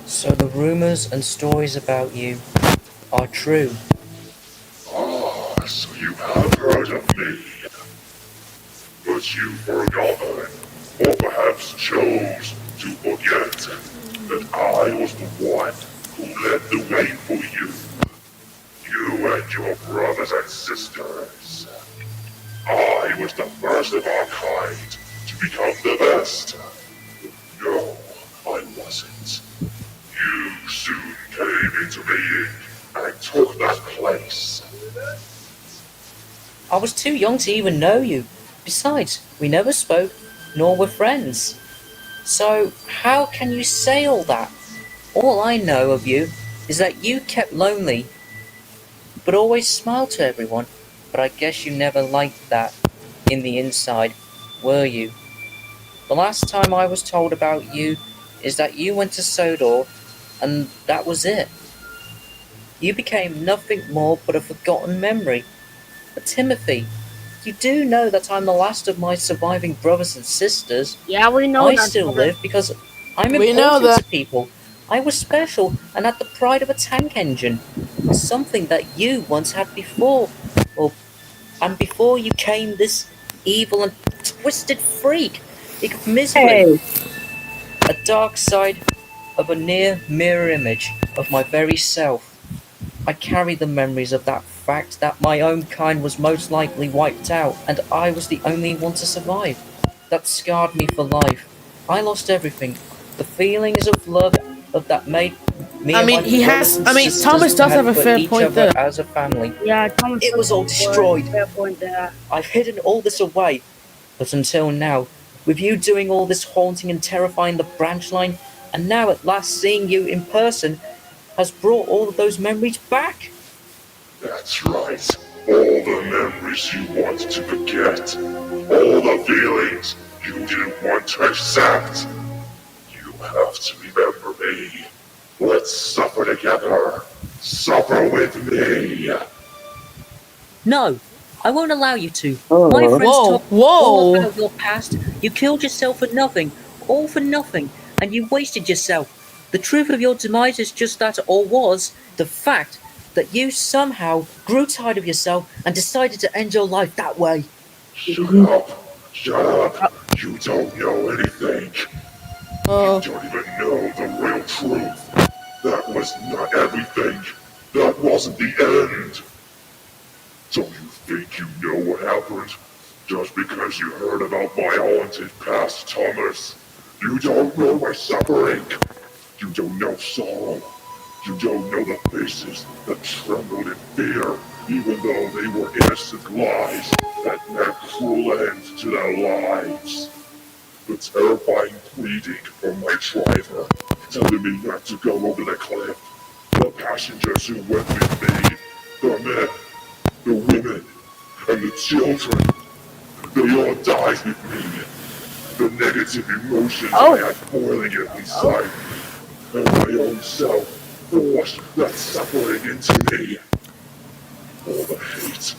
So the rumors and stories about you are true. Ah, so you have heard of me. But you've forgotten, or perhaps chose to forget, that I was the one who led the way for you. You and your brothers and sisters. I was the first of our kind to become the best. No, I wasn't. You soon came into being and took that place. I was too young to even know you. Besides, we never spoke, nor were friends. So, how can you say all that? All I know of you is that you kept lonely, but always smiled to everyone. But I guess you never liked that in the inside, were you? The last time I was told about you is that you went to Sodor, and that was it. You became nothing more but a forgotten memory. But Timothy, you do know that I'm the last of my surviving brothers and sisters. Yeah, we know I that. still live because I'm We know important that. to people. I was special and had the pride of a tank engine. Something that you once had before. And before you came this evil and twisted freak. Of misery. A dark side of a near mirror image of my very self. I carry the memories of that fact that my own kind was most likely wiped out, and I was the only one to survive. That scarred me for life. I lost everything. The feelings of love that made me and my brothers and sisters Thomas does have a for fair each point other there. as a family. Yeah, Thomas. It was all destroyed. Fair point there. I've hidden all this away, but until now, with you doing all this haunting and terrifying the branch line, and now at last seeing you in person, has brought all of those memories back. That's right. All the memories you want to forget. All the feelings you didn't want to accept. You have to remember me. Let's suffer together. Suffer with me. No, I won't allow you to. Oh. My friends Whoa, talk all whoa. about your past. You killed yourself for nothing. All for nothing. And you wasted yourself. The truth of your demise is just that, or was, the fact that you somehow grew tired of yourself and decided to end your life that way. Shut up. Shut up. You don't know anything. You don't even know the real truth. That was not everything. That wasn't the end. Don't you think you know what happened? Just because you heard about my haunted past, Thomas. You don't know my suffering. You don't know sorrow. You don't know the faces that trembled in fear, even though they were innocent lies that meant cruel end to their lives. The terrifying pleading from my driver, telling me not to go over the cliff. The passengers who went with me, the men, the women, and the children, they all died with me. The negative emotions I had boiling inside me, and my own self forced that suffering into me. All the hate,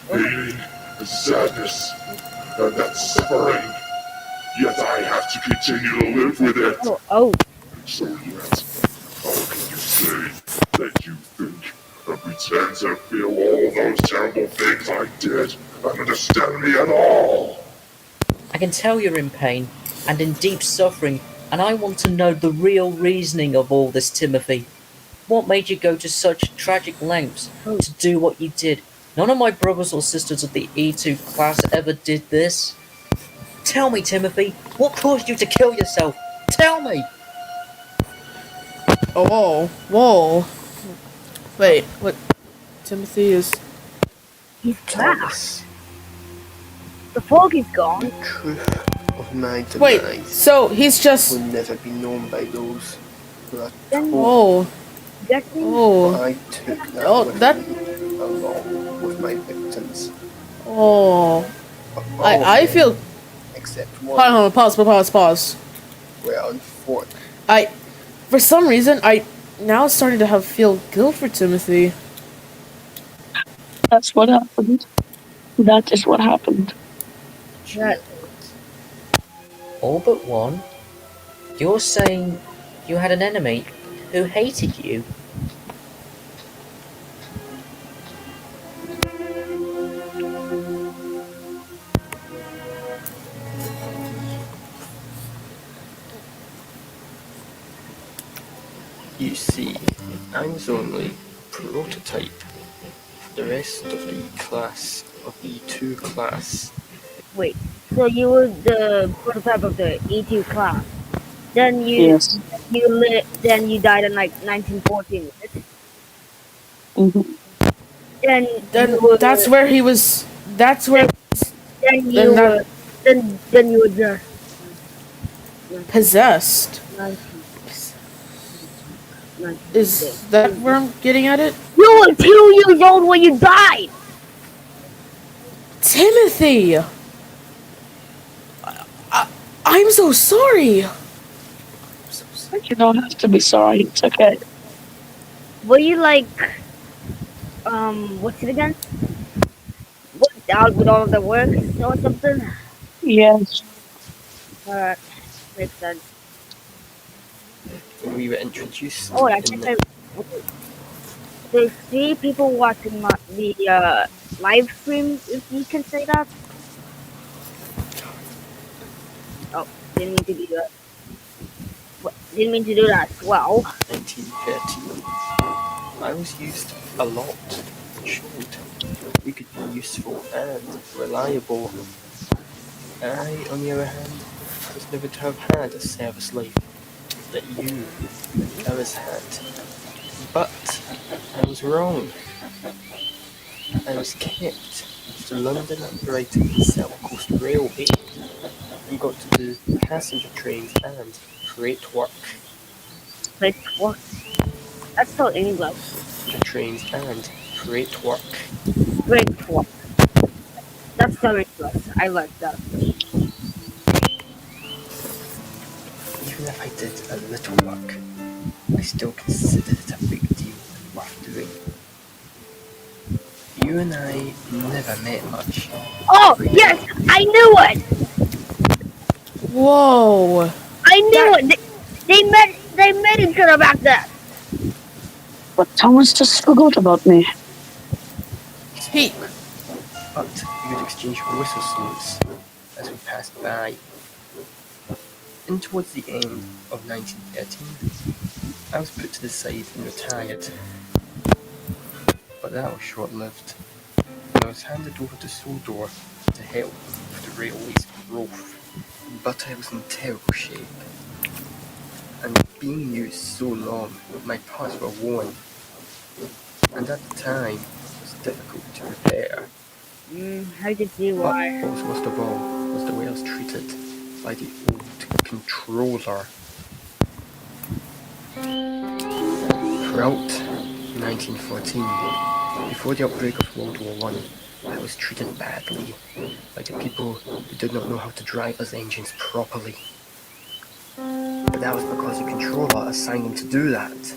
pain, and sadness, and that suffering. Yet I have to continue to live with it. So yet, how can you say that you think and pretend to feel all those terrible things I did and understand me at all? I can tell you're in pain and in deep suffering, and I want to know the real reasoning of all this, Timothy. What made you go to such tragic lengths to do what you did? None of my brothers or sisters of the E2 class ever did this. Tell me, Timothy, what caused you to kill yourself? Tell me! Oh, whoa. Wait, what? Timothy is... He's Thomas. The fog is gone. The truth of my demise Wait, so he's just... will never be known by those who are told. Oh. Oh. I took that with me along with my victims. Oh. I feel... Except Hold on, pause. Were unfortunate. For some reason, I now starting to feel guilt for Timothy. That's what happened. That is what happened. All but one? You're saying you had an enemy who hated you? You see, I was only a prototype. The rest of the E2 class. Wait, so you were the prototype of the E2 class. Then Yes. Then you died in like 1914. Mm-hmm. Then that's where he was. That's where. Then you were just possessed. Is that where I'm getting at it? You were 2 years old when you died! Timothy! I'm so sorry! You don't have to be sorry, it's okay. Were you like, what's it again? Worked out with all of the work or something? Yes. Alright, makes sense. When we were introduced. Oh, I think there's 3 people watching the live stream, if you can say that. Oh, didn't mean to do that. Didn't mean to do that. Well, 1913. I was used a lot and showed we could be useful and reliable. I, on the other hand, was never to have had a service life that you and others had. But I was wrong. I was kept with the London Brighton South Coast Railway and got to do passenger trains and freight work. freight work? That's so English. Trains and freight work. Freight work. That's so English. I like that. Even if I did a little work, I still considered it a big deal and worth doing. You and I never met much. Oh, yes! I knew it! Whoa! I knew it! They met each other back then! But Thomas just forgot about me. But we would exchange whistle salutes as we passed by. And towards the end of 1913, I was put to the side and retired. But that was short-lived. I was handed over to Sodor to help with the railway's growth, but I was in terrible shape. And being used so long, my parts were worn, and at the time, it was difficult to repair. I can see But why. what was worst of all was the way I was treated by the old controller. Throughout 1914, before the outbreak of World War One, I was treated badly by the people who did not know how to drive those engines properly. But that was because the controller assigned them to do that,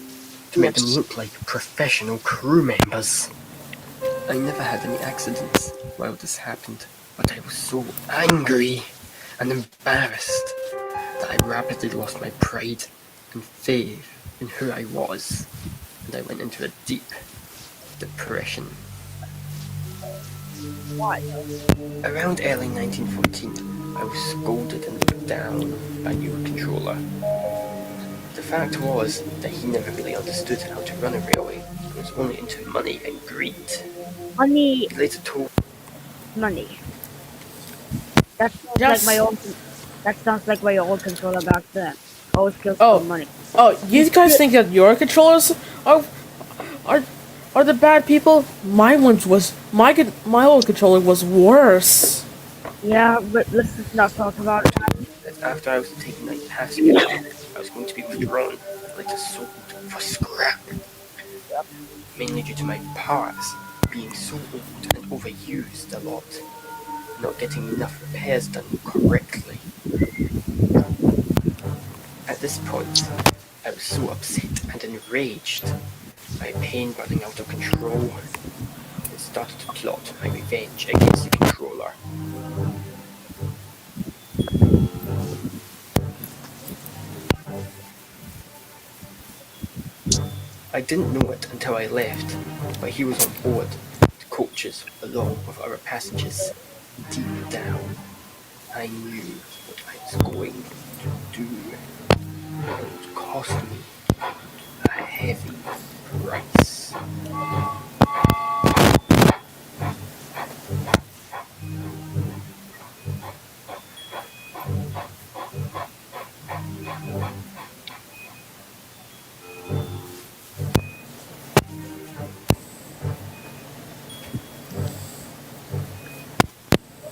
to make them Yes. look like professional crew members. I never had any accidents while this happened, but I was so angry and embarrassed that I rapidly lost my pride and faith in who I was, and I went into a deep depression. Why? Around early 1914, I was scolded and looked down by your controller. The fact was that he never really understood how to run a railway and was only into money and greed. Money, He later told money. That sounds like my Yes. old. That sounds like my old controller back then. Always kills for Oh, money. oh, He's you guys good. think that your controllers are are are the bad people? My old controller was worse. Yeah, but let's just not talk about it. that after I was taken night passenger, I was going to be withdrawn and later sold for scrap, mainly due to my parts being so old and overused a lot, not getting enough repairs done correctly. At this point, I was so upset and enraged, my pain running out of control, and started to plot my revenge against the controller. I didn't know it until I left, but he was on board the coaches along with other passengers. Deep down, I knew what I was going to do. It would cost me a heavy price.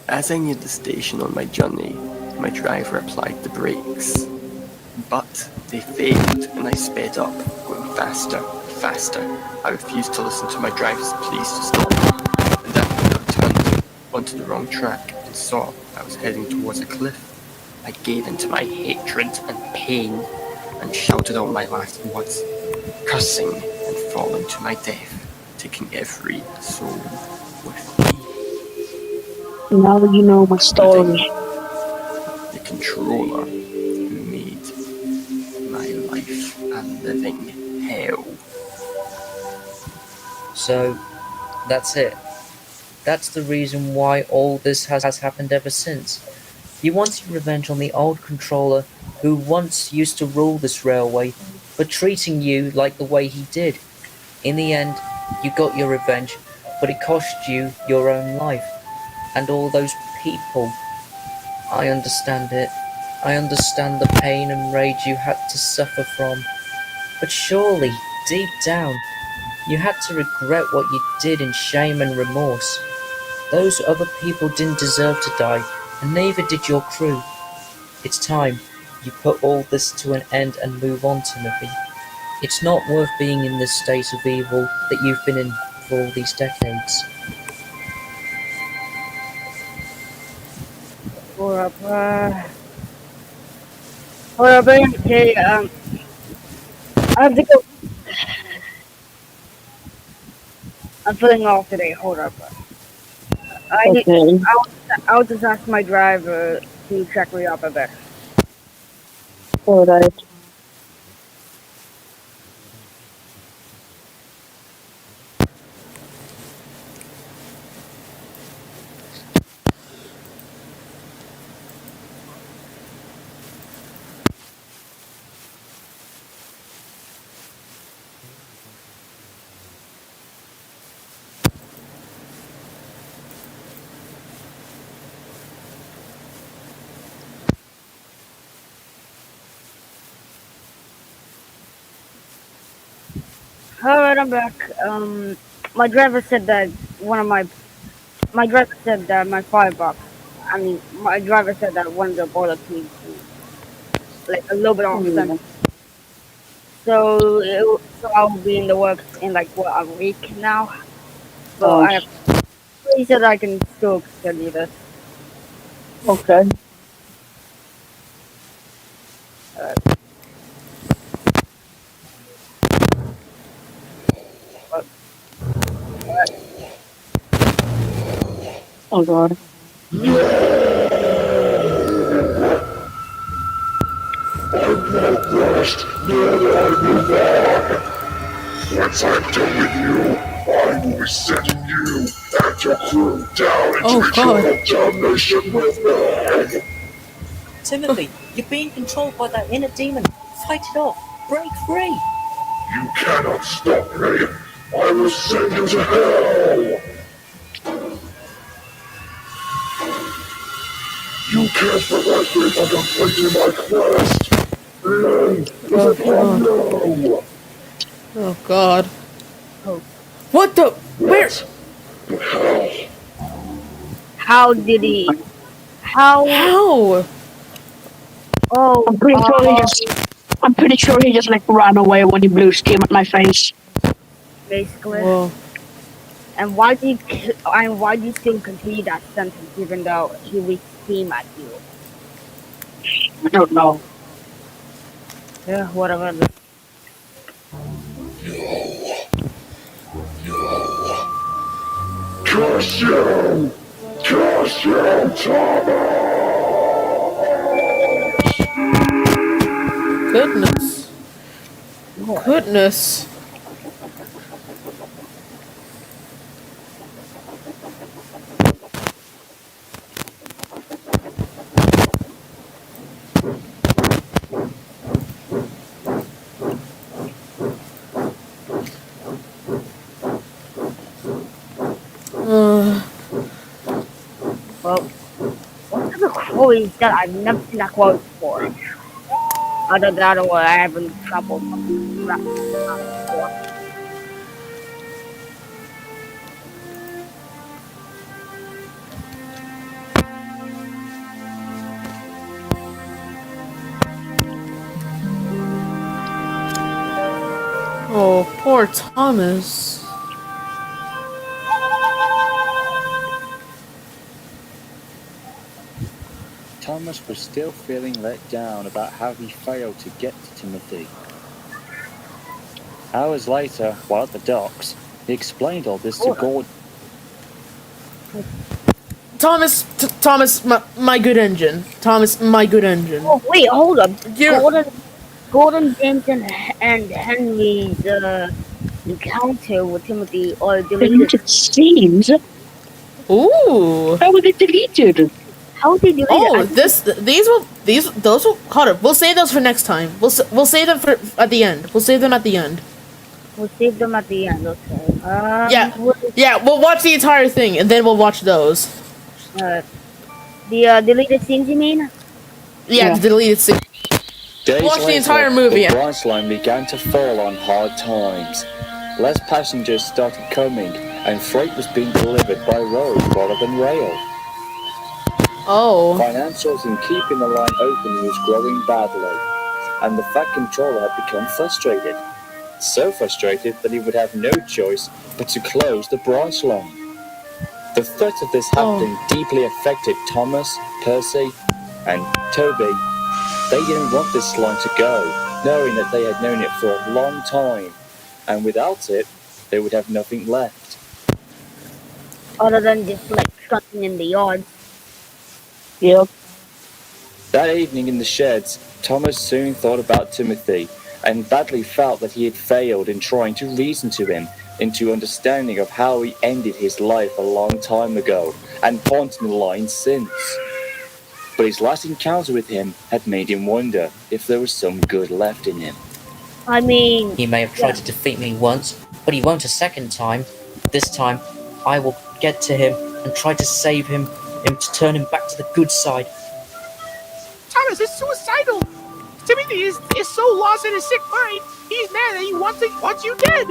As I neared the station on my journey, my driver applied the brakes. But they failed and I sped up, going faster and faster. I refused to listen to my driver's pleas to stop. And after I turned onto the wrong track and saw I was heading towards a cliff, I gave into my hatred and pain and shouted out my last words, cursing and falling to my death, taking every soul with me. Now you know my Including story. the controller who made my life a living hell. So, that's it. That's the reason why all this has happened ever since. You wanted revenge on the old controller who once used to rule this railway, for treating you like the way he did. In the end, you got your revenge, but it cost you your own life, and all those people. I understand it. I understand the pain and rage you had to suffer from. But surely, deep down, you had to regret what you did in shame and remorse. Those other people didn't deserve to die, and neither did your crew. It's time you put all this to an end and move on, Timothy. It's not worth being in this state of evil that you've been in for all these decades. Hold up. Hold up. Okay. I have to go. I'm feeling off today. Hold up. I need. Okay. I'll just ask my driver to check me up a bit. Alright. Alright, I'm back. My driver said that one of my driver said that my firebox. I mean, my driver said that one of the boilers needs like a little bit of Yeah. extension. So I will be in the works in like what, a week now. But Oh, he said I can still continue this. okay. Uh, Oh god. I'm not rushed, nor I move on. Once I'm done with you, I will be sending you and your crew down into Oh god. eternal damnation with me. Timothy, you're being controlled by that inner demon. Fight it off. Break free. You cannot stop me. I will send you to hell. You can't prevent me from completing my quest. The end is upon you. Oh god. oh, What the? Where? But how? how did he? How? How? Oh, I'm pretty sure he just like ran away when he blew steam at my face. basically. Whoa. And why do you still continue that sentence even though he reached steam at you? I don't know. Yeah, whatever. Curse you! Curse you, Thomas! Goodness. Goodness. Well, what type of quote is that? I've never seen that quote before. Other than that, or I haven't trouble before. Oh, poor Thomas. Thomas was still feeling let down about how he failed to get to Timothy. Hours later, while at the docks, he explained all this to Gordon. Thomas, my good engine. Thomas, my good engine. Oh wait, hold up. You're- Gordon James and Henry's encounter with Timothy or Deleted scenes? Ooh. How were they deleted? How did you? Oh, those will. Hold up. We'll save those for next time. We'll save them for at the end. We'll save them at the end. We'll save them at the end. Okay. Yeah. We'll watch the entire thing and then we'll watch those. The deleted scenes, you mean? Yeah, the deleted scenes. Days Watch the later, entire movie. the branch line began to fall on hard times. Less passengers started coming, and freight was being delivered by road rather than rail. Oh. Financials in keeping the line open was growing badly, and the Fat Controller had become frustrated. So frustrated that he would have no choice but to close the branch line. The threat of this happening deeply affected Thomas, Percy, and Toby. They didn't want this line to go, knowing that they had known it for a long time, and without it, they would have nothing left. Other than just like something in the yard. Yep. That evening in the sheds, Thomas soon thought about Timothy, and badly felt that he had failed in trying to reason to him into understanding of how he ended his life a long time ago, and haunting the line since. But his last encounter with him had made him wonder if there was some good left in him. I mean... He may have tried to defeat me once, but he won't a second time. This time, I will get to him and try to save him to turn him back to the good side. Thomas is suicidal! Timothy is so lost in his sick mind, he's mad that he wants you dead.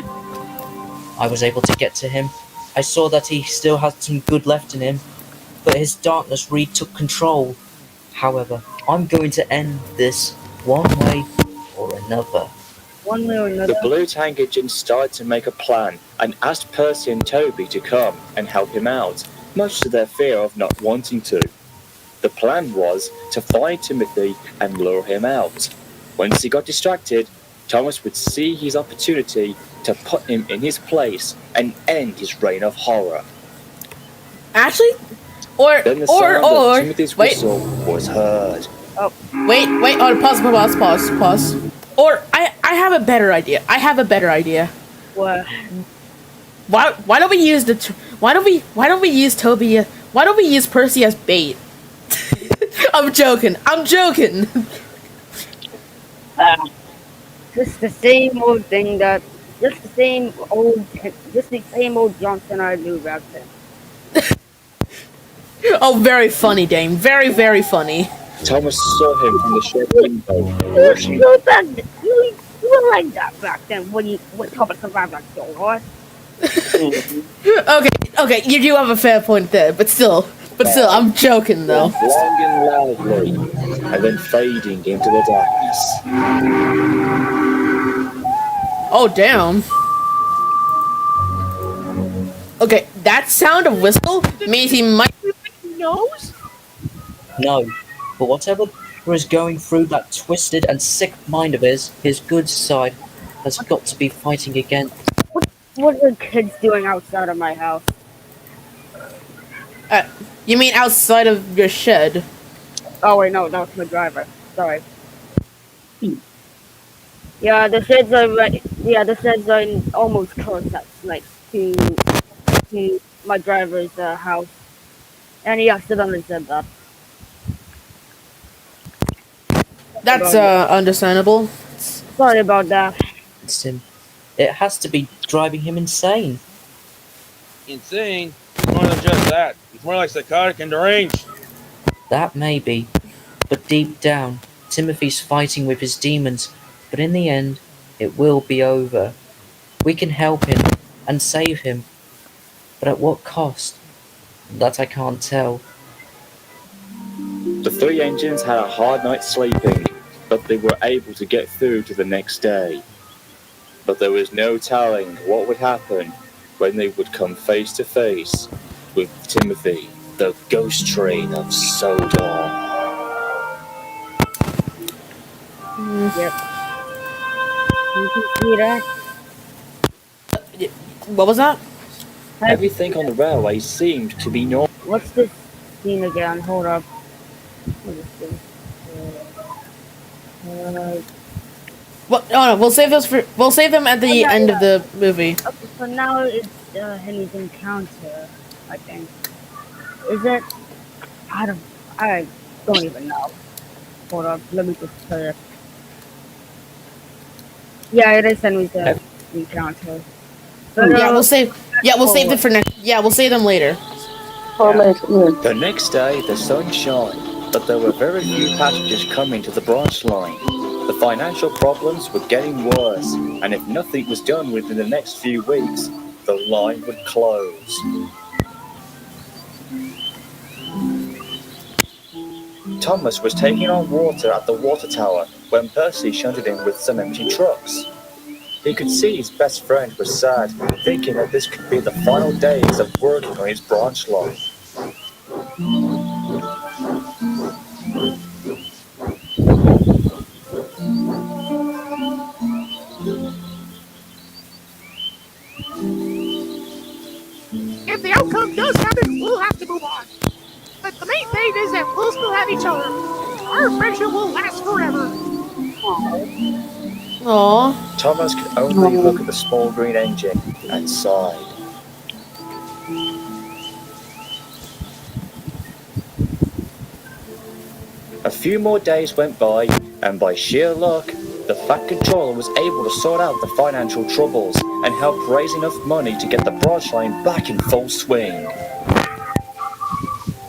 I was able to get to him. I saw that he still had some good left in him, but his darkness retook control. However, I'm going to end this one way or another. One way or another. The blue tank agent started to make a plan and asked Percy and Toby to come and help him out, much to their fear of not wanting to. The plan was to find Timothy and lure him out. Once he got distracted, Thomas would see his opportunity to put him in his place and end his reign of horror. Actually, or Then the sound of Timothy's wait. whistle was heard. Oh, wait, hold on, pause. Or I have a better idea. What? Why don't we use why don't we use Toby? Why don't we use Percy as bait? I'm joking. Just the same old thing just the same old Johnson I do back then. Oh, very funny, Dane. Very, very funny. Thomas saw him from the shed window. You were like that back then when Thomas survived that show, right? Okay, you do have a fair point there, but still, I'm joking though. Long and loudly, and then fading into the darkness. Oh, damn. Okay, that sound of whistle means he might... Nose? No, but whatever is going through that twisted and sick mind of his good side has got to be fighting again. What are the kids doing outside of my house? You mean outside of your shed? Oh wait, no, that was my driver. Sorry. Yeah, the sheds are right. Yeah, the sheds are almost close. That's like to my driver's house, and he accidentally said that. That's understandable. Sorry about that. It has to be driving him insane. Insane? It's more than just that. It's more like psychotic and deranged. That may be, but deep down, Timothy's fighting with his demons, but in the end, it will be over. We can help him and save him, but at what cost? That I can't tell. The three engines had a hard night sleeping, but they were able to get through to the next day. But there was no telling what would happen when they would come face to face with Timothy, the ghost train of Sodom. Yep. You can see that. What was that? Everything on the railway seemed to be normal. What's this scene again? Hold up. What is this? Well, no, we'll save them at the end of the movie. Okay, so now it's Henry's encounter, I think. Is it? I don't even know. Hold up, let me just tell you. Yeah, it is Henry's encounter. But, We'll save them for next. Yeah, we'll save them later. The next day, the sun shone, but there were very few passengers coming to the branch line. The financial problems were getting worse, and if nothing was done within the next few weeks, the line would close. Thomas was taking on water at the water tower when Percy shunted in with some empty trucks. He could see his best friend was sad, thinking that this could be the final days of working on his branch line. If the outcome does happen, we'll have to move on. But the main thing is that we'll still have each other. Our friendship will last forever. Aww. Thomas could only look at the small green engine and sighed. A few more days went by, and by sheer luck, the Fat Controller was able to sort out the financial troubles and help raise enough money to get the branch line back in full swing.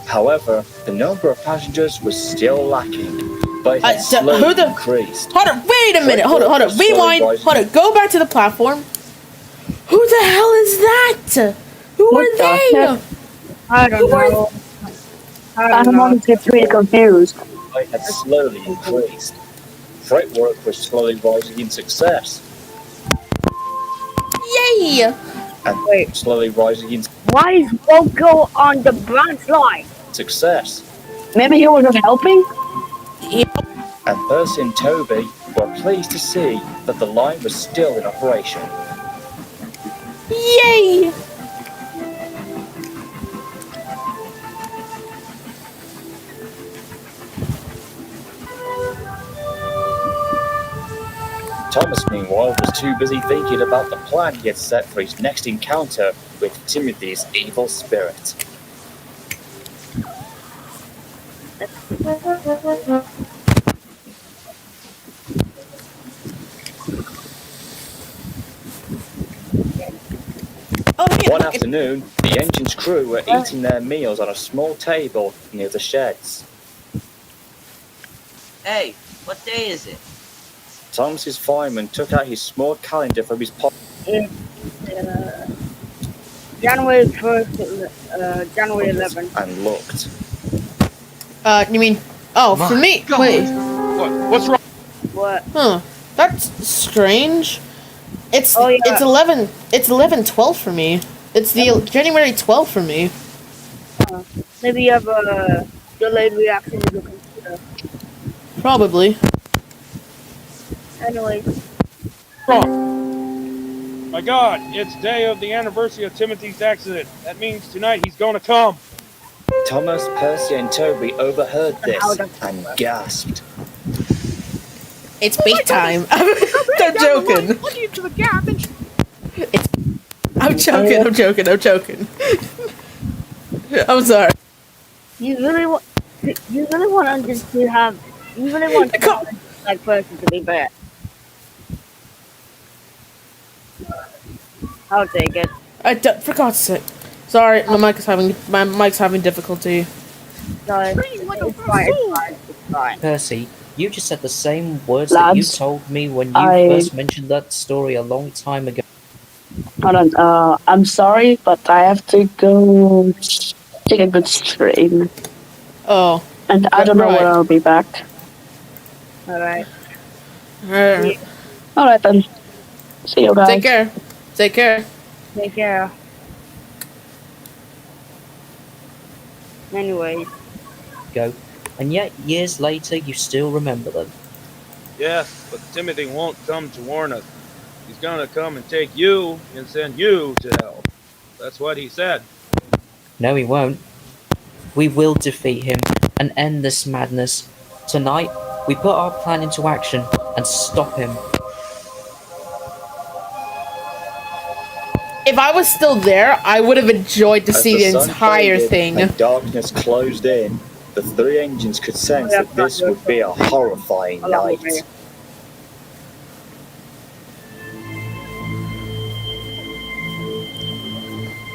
However, the number of passengers was still lacking. but it had slowly increased. Hold on, wait a minute. Hold on. Rewind. Hold on. Go back to the platform. Who the hell is that? Who are they? I don't know. I'm honestly pretty confused. It had slowly increased. Fretwork was slowly rising in success. Yay! And slowly rising in Why is Wogo on the branch line? success. Maybe he wasn't helping? And Percy and Toby were pleased to see that the line was still in operation. Yay! Thomas, meanwhile, was too busy thinking about the plan he had set for his next encounter with Timothy's evil spirit. One afternoon, the engine's crew were eating their meals on a small table near the sheds. Hey, what day is it? Thomas's fireman took out his small calendar from his pocket. January 1st, January 11th. And looked. You mean? Oh, for me. God. Wait. What's wrong? What? Huh. That's strange. It's Oh, yeah. it's 11. It's 11/12 for me. It's the January 12th for me. Maybe you have a delayed reaction to the computer. Probably. Anyway. My God, it's day of the anniversary of Timothy's accident. That means tonight he's gonna come. Thomas, Percy, and Toby overheard this and gasped. It's big time. I'm joking. Looking into the gap and I'm joking. I'm sorry. You really want just to have. You really want like person to be bad. I'll take it. For God's sake. Sorry, my mic's having difficulty. Sorry. It's fine. Percy, you just said the same words Lads, that you told me when you first mentioned that story a long time ago. Hold on, I'm sorry, but I have to go take a good stream. Oh. And I don't know when I'll be back. Alright. Alright then. See you guys. Take care. Take care. Take care. Anyways. Go. And yet, years later, you still remember them. Yes, but Timothy won't come to warn us. He's gonna come and take you and send you to hell. That's what he said. No, he won't. We will defeat him and end this madness. Tonight, we put our plan into action and stop him. If I was still there, I would have enjoyed to see the entire thing. And darkness closed in. The three engines could sense that this would be a horrifying night.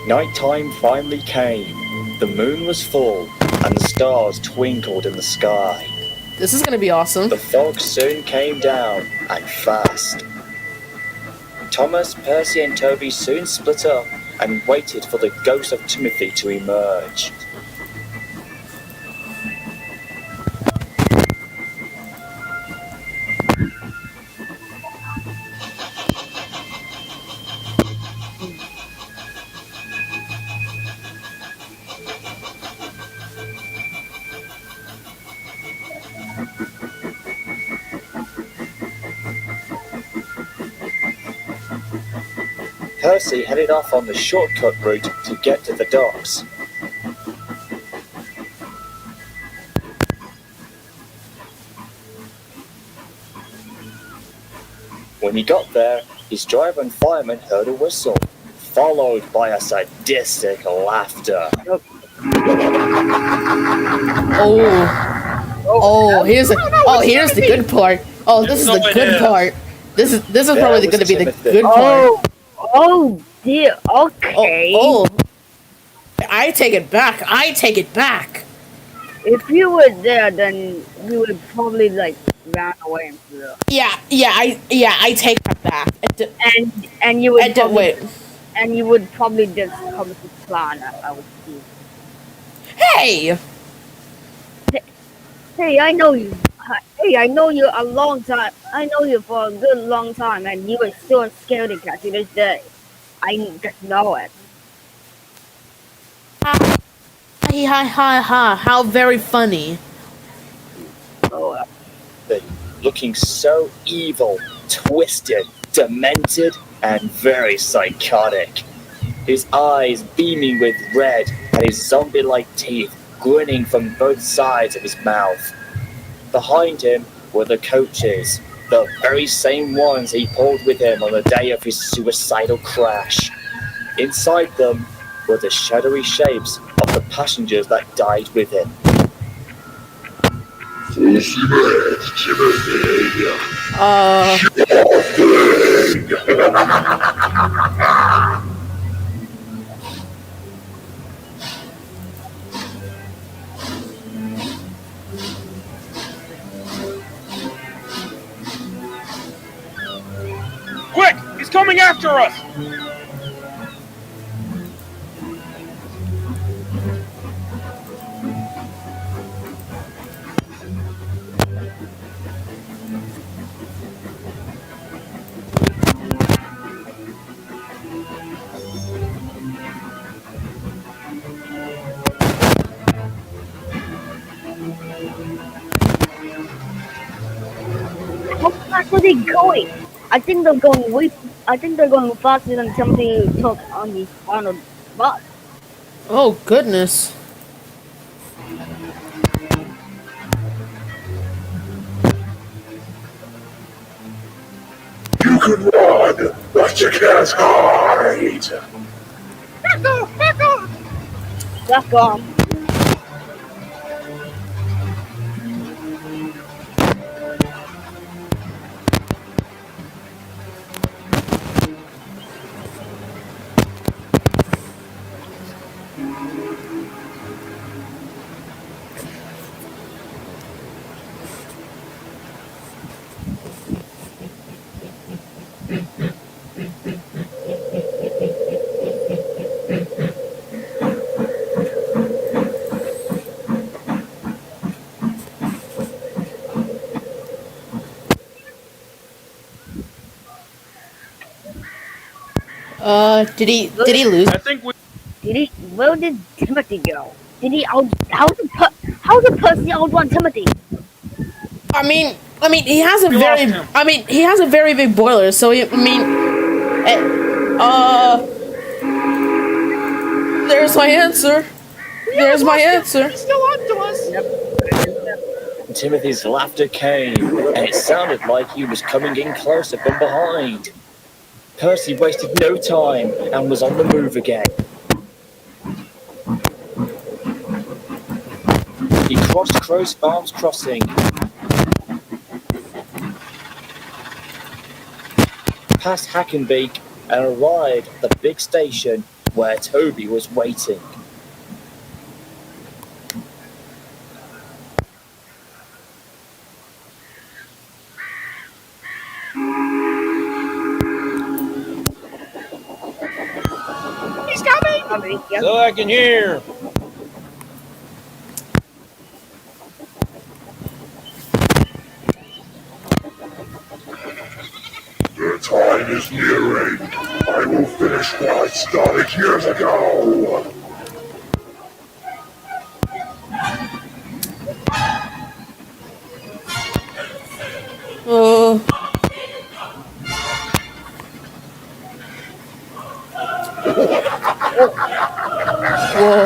Nighttime finally came. The moon was full, and the stars twinkled in the sky. This is gonna be awesome. The fog soon came down, and fast. Thomas, Percy, and Toby soon split up and waited for the ghost of Timothy to emerge. Percy headed off on the shortcut route to get to the docks. When he got there, his driver and fireman heard a whistle, followed by a sadistic laughter. Here's the good part. Oh, this is the good part. This is probably going to be the good part. Oh dear. Okay. Oh. I take it back. If you were there, then you would probably like run away into the I take that back. and you would probably Wait. and you would probably just come to plan if I was you. Hey, Hey, I know you. Hey, I know you a long time. I know you for a good long time, and you were still scared to catch you this day. I just know it. ha! How very funny. Oh, looking so evil, twisted, demented, and very psychotic. His eyes beaming with red and his zombie-like teeth grinning from both sides of his mouth. Behind him were the coaches, the very same ones he pulled with him on the day of his suicidal crash. Inside them were the shadowy shapes of the passengers that died with him. Quick! He's coming after us! how fast are they going? I think they're going way. I think they're going faster than Timothy took on the bus. Oh goodness. You can run, but you can't hide. Back off! Back off! Back off. Did he lose? I think we. Did he? Where did Timothy go? Did he out? How's the Percy outrun Timothy? I mean, he has a We very. lost him. I mean, he has a very big boiler. So there's my answer. There's my answer. He's still on to us. Timothy's laughter came, and it sounded like he was coming in closer from behind. Percy wasted no time and was on the move again. He crossed Crow's Farms Crossing, past Hackenbeak, and arrived at the big station where Toby was waiting. He's coming. So I can hear. The time is nearing. I will finish what I started years ago. Uh, whoa.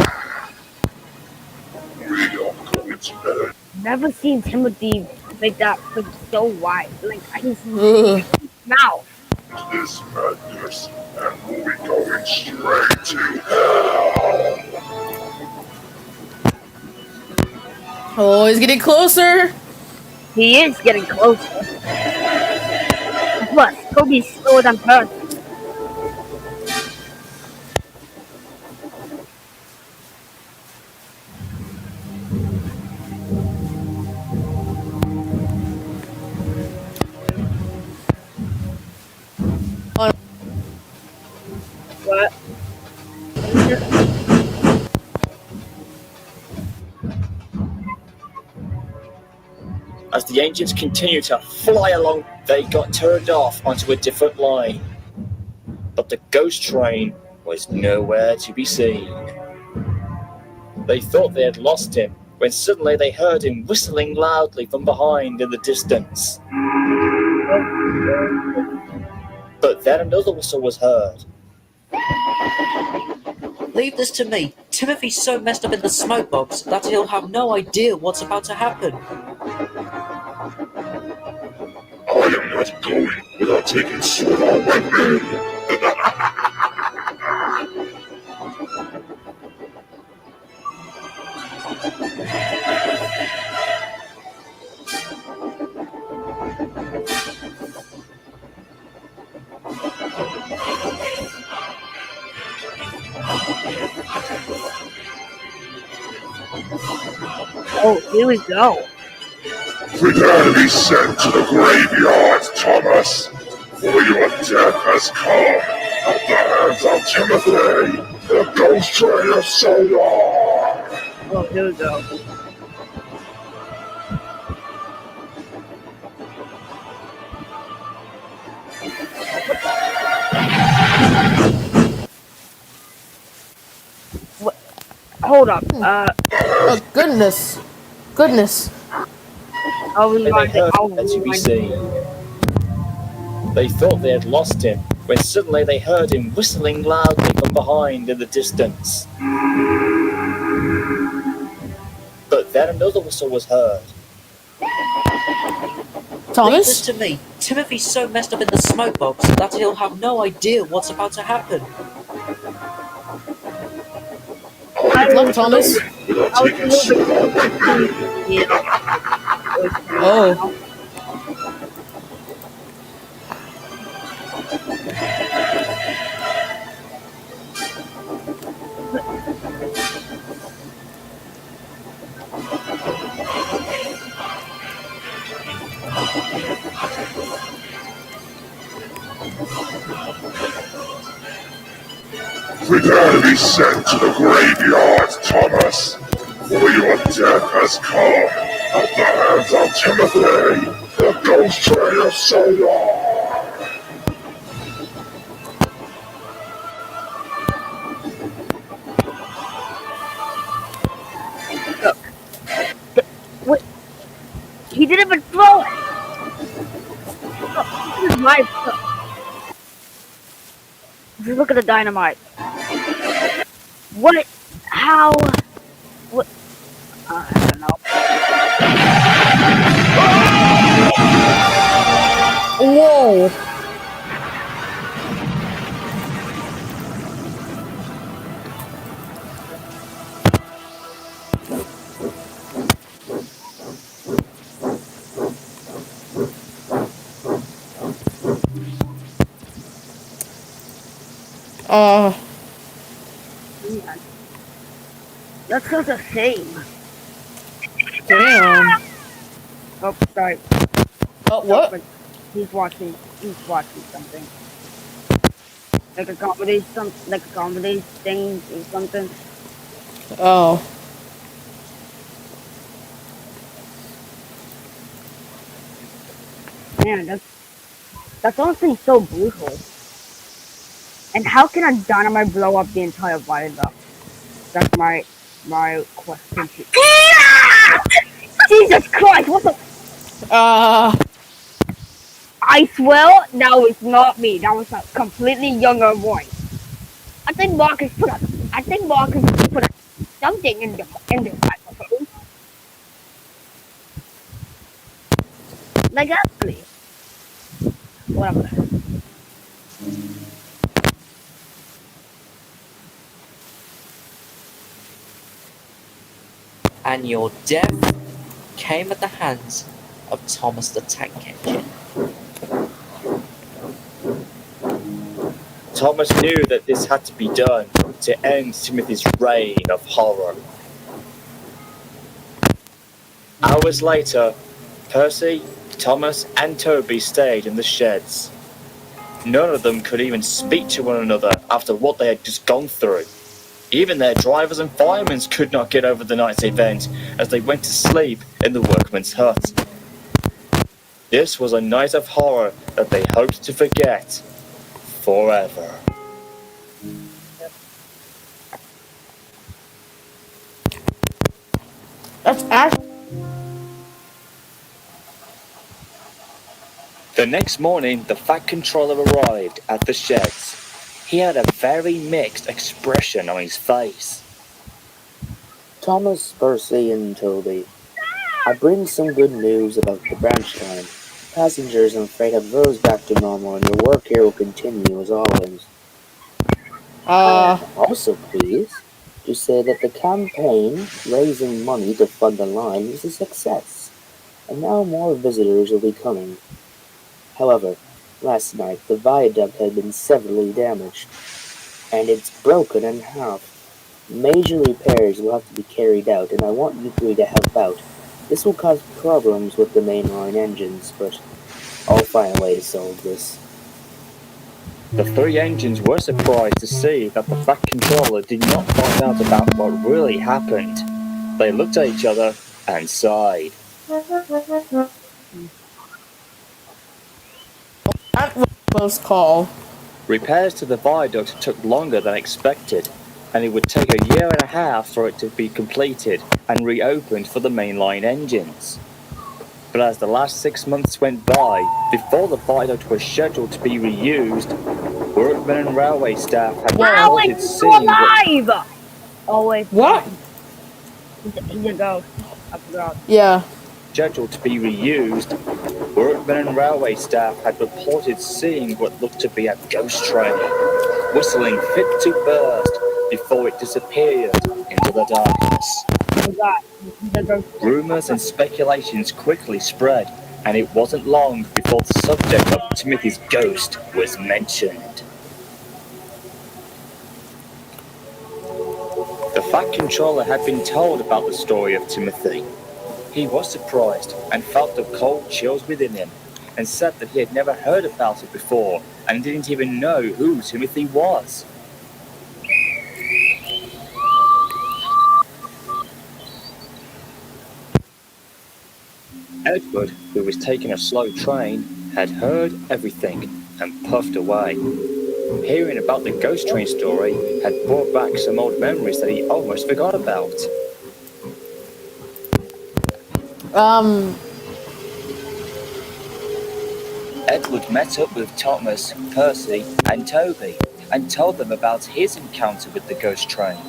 We are going to better. Never seen Timothy make that look so wide. Like his Ugh. mouth. This madness, and we'll be going straight to hell. Oh, he's getting closer. He is getting closer. Plus, Toby's slower than Percy. As the engines continued to fly along, they got turned off onto a different line. But the ghost train was nowhere to be seen. They thought they had lost him when suddenly they heard him whistling loudly from behind in the distance. But then another whistle was heard. Leave this to me. Timothy's so messed up in the smoke box that he'll have no idea what's about to happen. I am not going without taking Sora with me. Oh, here we go. Prepare to be sent to the graveyard, Thomas, for your death has come at the hands of Timothy, the ghost train of Sodor. Oh, here we go. What? Hold up. Oh, goodness. Goodness. I'll And they rewind it. heard I'll nowhere to be rewind it. seen. They thought they had lost him when suddenly they heard him whistling loudly from behind in the distance. But then another whistle was heard. Leave this Thomas? to me. Timothy's so messed up in the smoke box that he'll have no idea what's about to happen. Good luck, Thomas. I was a little bit. Oh. Prepare to be sent to the graveyard, Thomas, for your death has come at the hands of Timothy, the ghost train of Sodor. Wait, he didn't even throw it. Look, this is my stuff. Just look at the dynamite. What? How? What? I don't know. Whoa. Man, that's such a shame. Damn. Oh, sorry. Oh, what? But he's watching something. Like a comedy thing or something. Oh. Man, that's honestly so brutal. And how can a dynamite blow up the entire viaduct? That's my question to Jesus Christ, what the I swear that was not me. That was a completely younger voice. I think Marcus put something in the microphone. Like actually. Whatever. And your death came at the hands of Thomas the Tank Engine. Thomas knew that this had to be done to end Timothy's reign of horror. Hours later, Percy, Thomas, and Toby stayed in the sheds. None of them could even speak to one another after what they had just gone through. Even their drivers and firemen could not get over the night's event as they went to sleep in the workman's hut. This was a night of horror that they hoped to forget forever. That's actually. The next morning, the Fat Controller arrived at the sheds. He had a very mixed expression on his face. Thomas, Percy, and Toby, I bring some good news about the branch line. Passengers and freight have rose back to normal, and your work here will continue as always. I am also pleased to say that the campaign raising money to fund the line is a success, and now more visitors will be coming. However, last night the viaduct had been severely damaged, and it's broken in half. Major repairs will have to be carried out, and I want you three to help out. This will cause problems with the mainline engines, but I'll find a way to solve this. The three engines were surprised to see that the Fat Controller did not find out about what really happened. They looked at each other and sighed. That was a close call. Repairs to the viaduct took longer than expected, and it would take a year and a half for it to be completed and reopened for the mainline engines. But as the last 6 months went by, before the viaduct was scheduled to be reused, workmen and railway staff had reported seeing alive! Always. What? He's a ghost. I forgot. Yeah. Scheduled to be reused, workmen and railway staff had reported seeing what looked to be a ghost train, whistling fit to burst before it disappeared into the darkness. Rumours and speculations quickly spread, and it wasn't long before the subject of Timothy's ghost was mentioned. The Fat Controller had been told about the story of Timothy. He was surprised and felt the cold chills within him, and said that he had never heard about it before and didn't even know who Timothy was. Edward, who was taking a slow train, had heard everything and puffed away. Hearing about the ghost train story had brought back some old memories that he almost forgot about. Edward met up with Thomas, Percy, and Toby and told them about his encounter with the ghost train.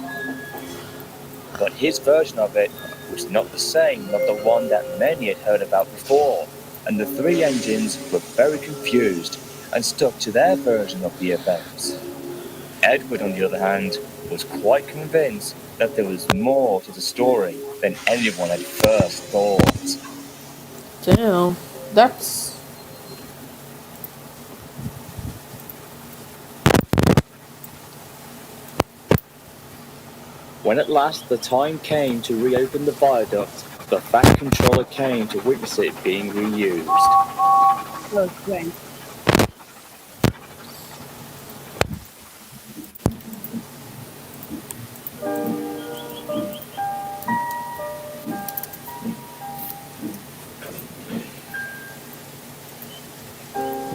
But his version of it was not the same as the one that many had heard about before, and the three engines were very confused and stuck to their version of the events. Edward, on the other hand, was quite convinced that there was more to the story than anyone had first thought. Damn. That's... When at last the time came to reopen the viaduct, the Fat Controller came to witness it being reused. So strange.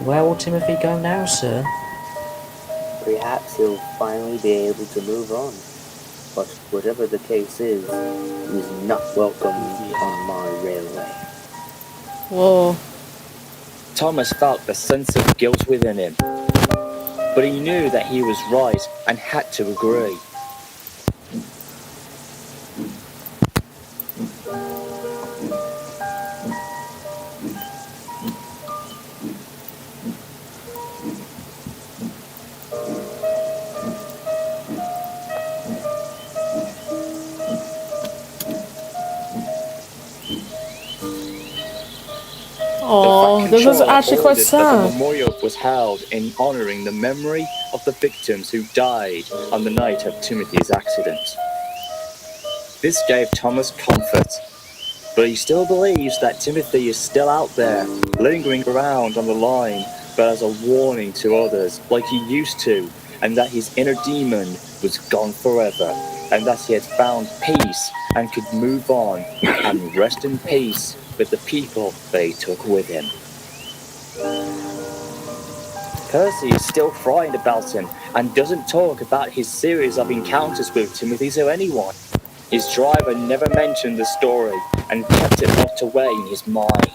Where will Timothy go now, sir? Perhaps he'll finally be able to move on. But whatever the case is, he's not welcome on my railway. Whoa. Thomas felt the sense of guilt within him, but he knew that he was right and had to agree. Oh, this is actually quite A sad. memorial was held in honouring the memory of the victims who died on the night of Timothy's accident. This gave Thomas comfort, but he still believes that Timothy is still out there, lingering around on the line, but as a warning to others, like he used to, and that his inner demon was gone forever, and that he had found peace and could move on and rest in peace with the people that he took with him. Percy is still frightened about him and doesn't talk about his series of encounters with Timothy to anyone. His driver never mentioned the story and kept it locked away in his mind.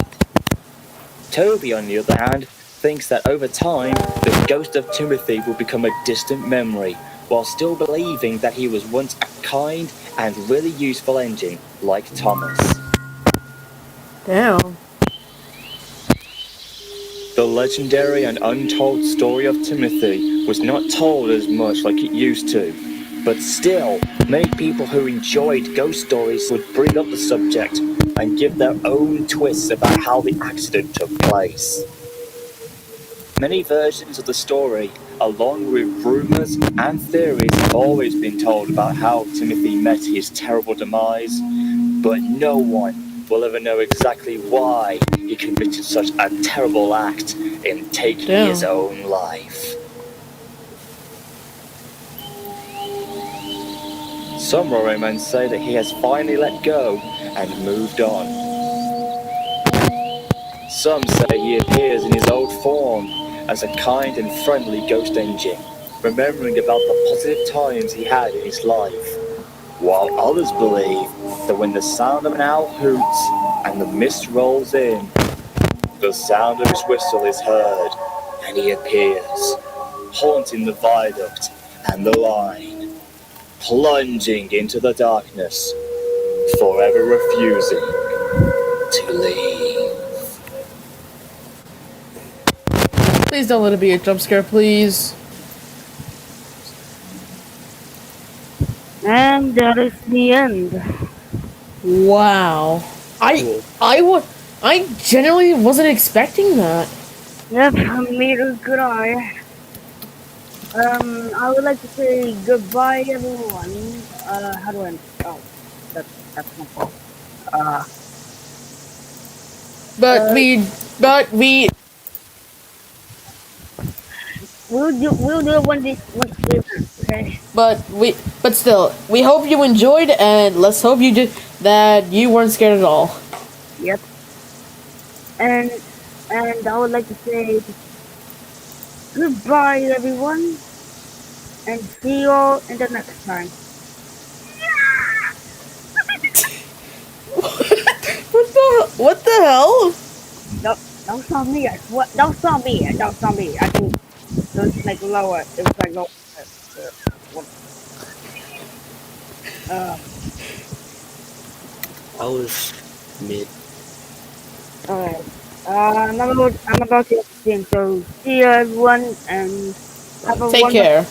Toby, on the other hand, thinks that over time, the ghost of Timothy will become a distant memory, while still believing that he was once a kind and really useful engine like Thomas. Damn. The legendary and untold story of Timothy was not told as much like it used to, but still, many people who enjoyed ghost stories would bring up the subject and give their own twists about how the accident took place. Many versions of the story, along with rumours and theories, have always been told about how Timothy met his terrible demise, but no one will ever know exactly why he committed such a terrible act in taking his own life. Some romans say that he has finally let go and moved on. Some say he appears in his old form as a kind and friendly ghost engine, remembering about the positive times he had in his life, while others believe that when the sound of an owl hoots and the mist rolls in, the sound of his whistle is heard and he appears, haunting the viaduct and the line, plunging into the darkness, forever refusing to leave. Please don't let it be a jump scare, please. And that is the end. Wow. I genuinely wasn't expecting that. Yep, neither could I. I would like to say goodbye, everyone. How do I? Oh, that's my fault. But we. We'll do it when this okay. But still, we hope you enjoyed, and let's hope you did that. You weren't scared at all. Yep. And I would like to say goodbye, everyone, and see you all in the next time. What the hell? Don't stop me! What? Don't stop me! Don't stop me! I can. So it's like lower. It was like lower. I was mid. Alright. I'm about to end the stream. So see you everyone, and have a Take wonderful care.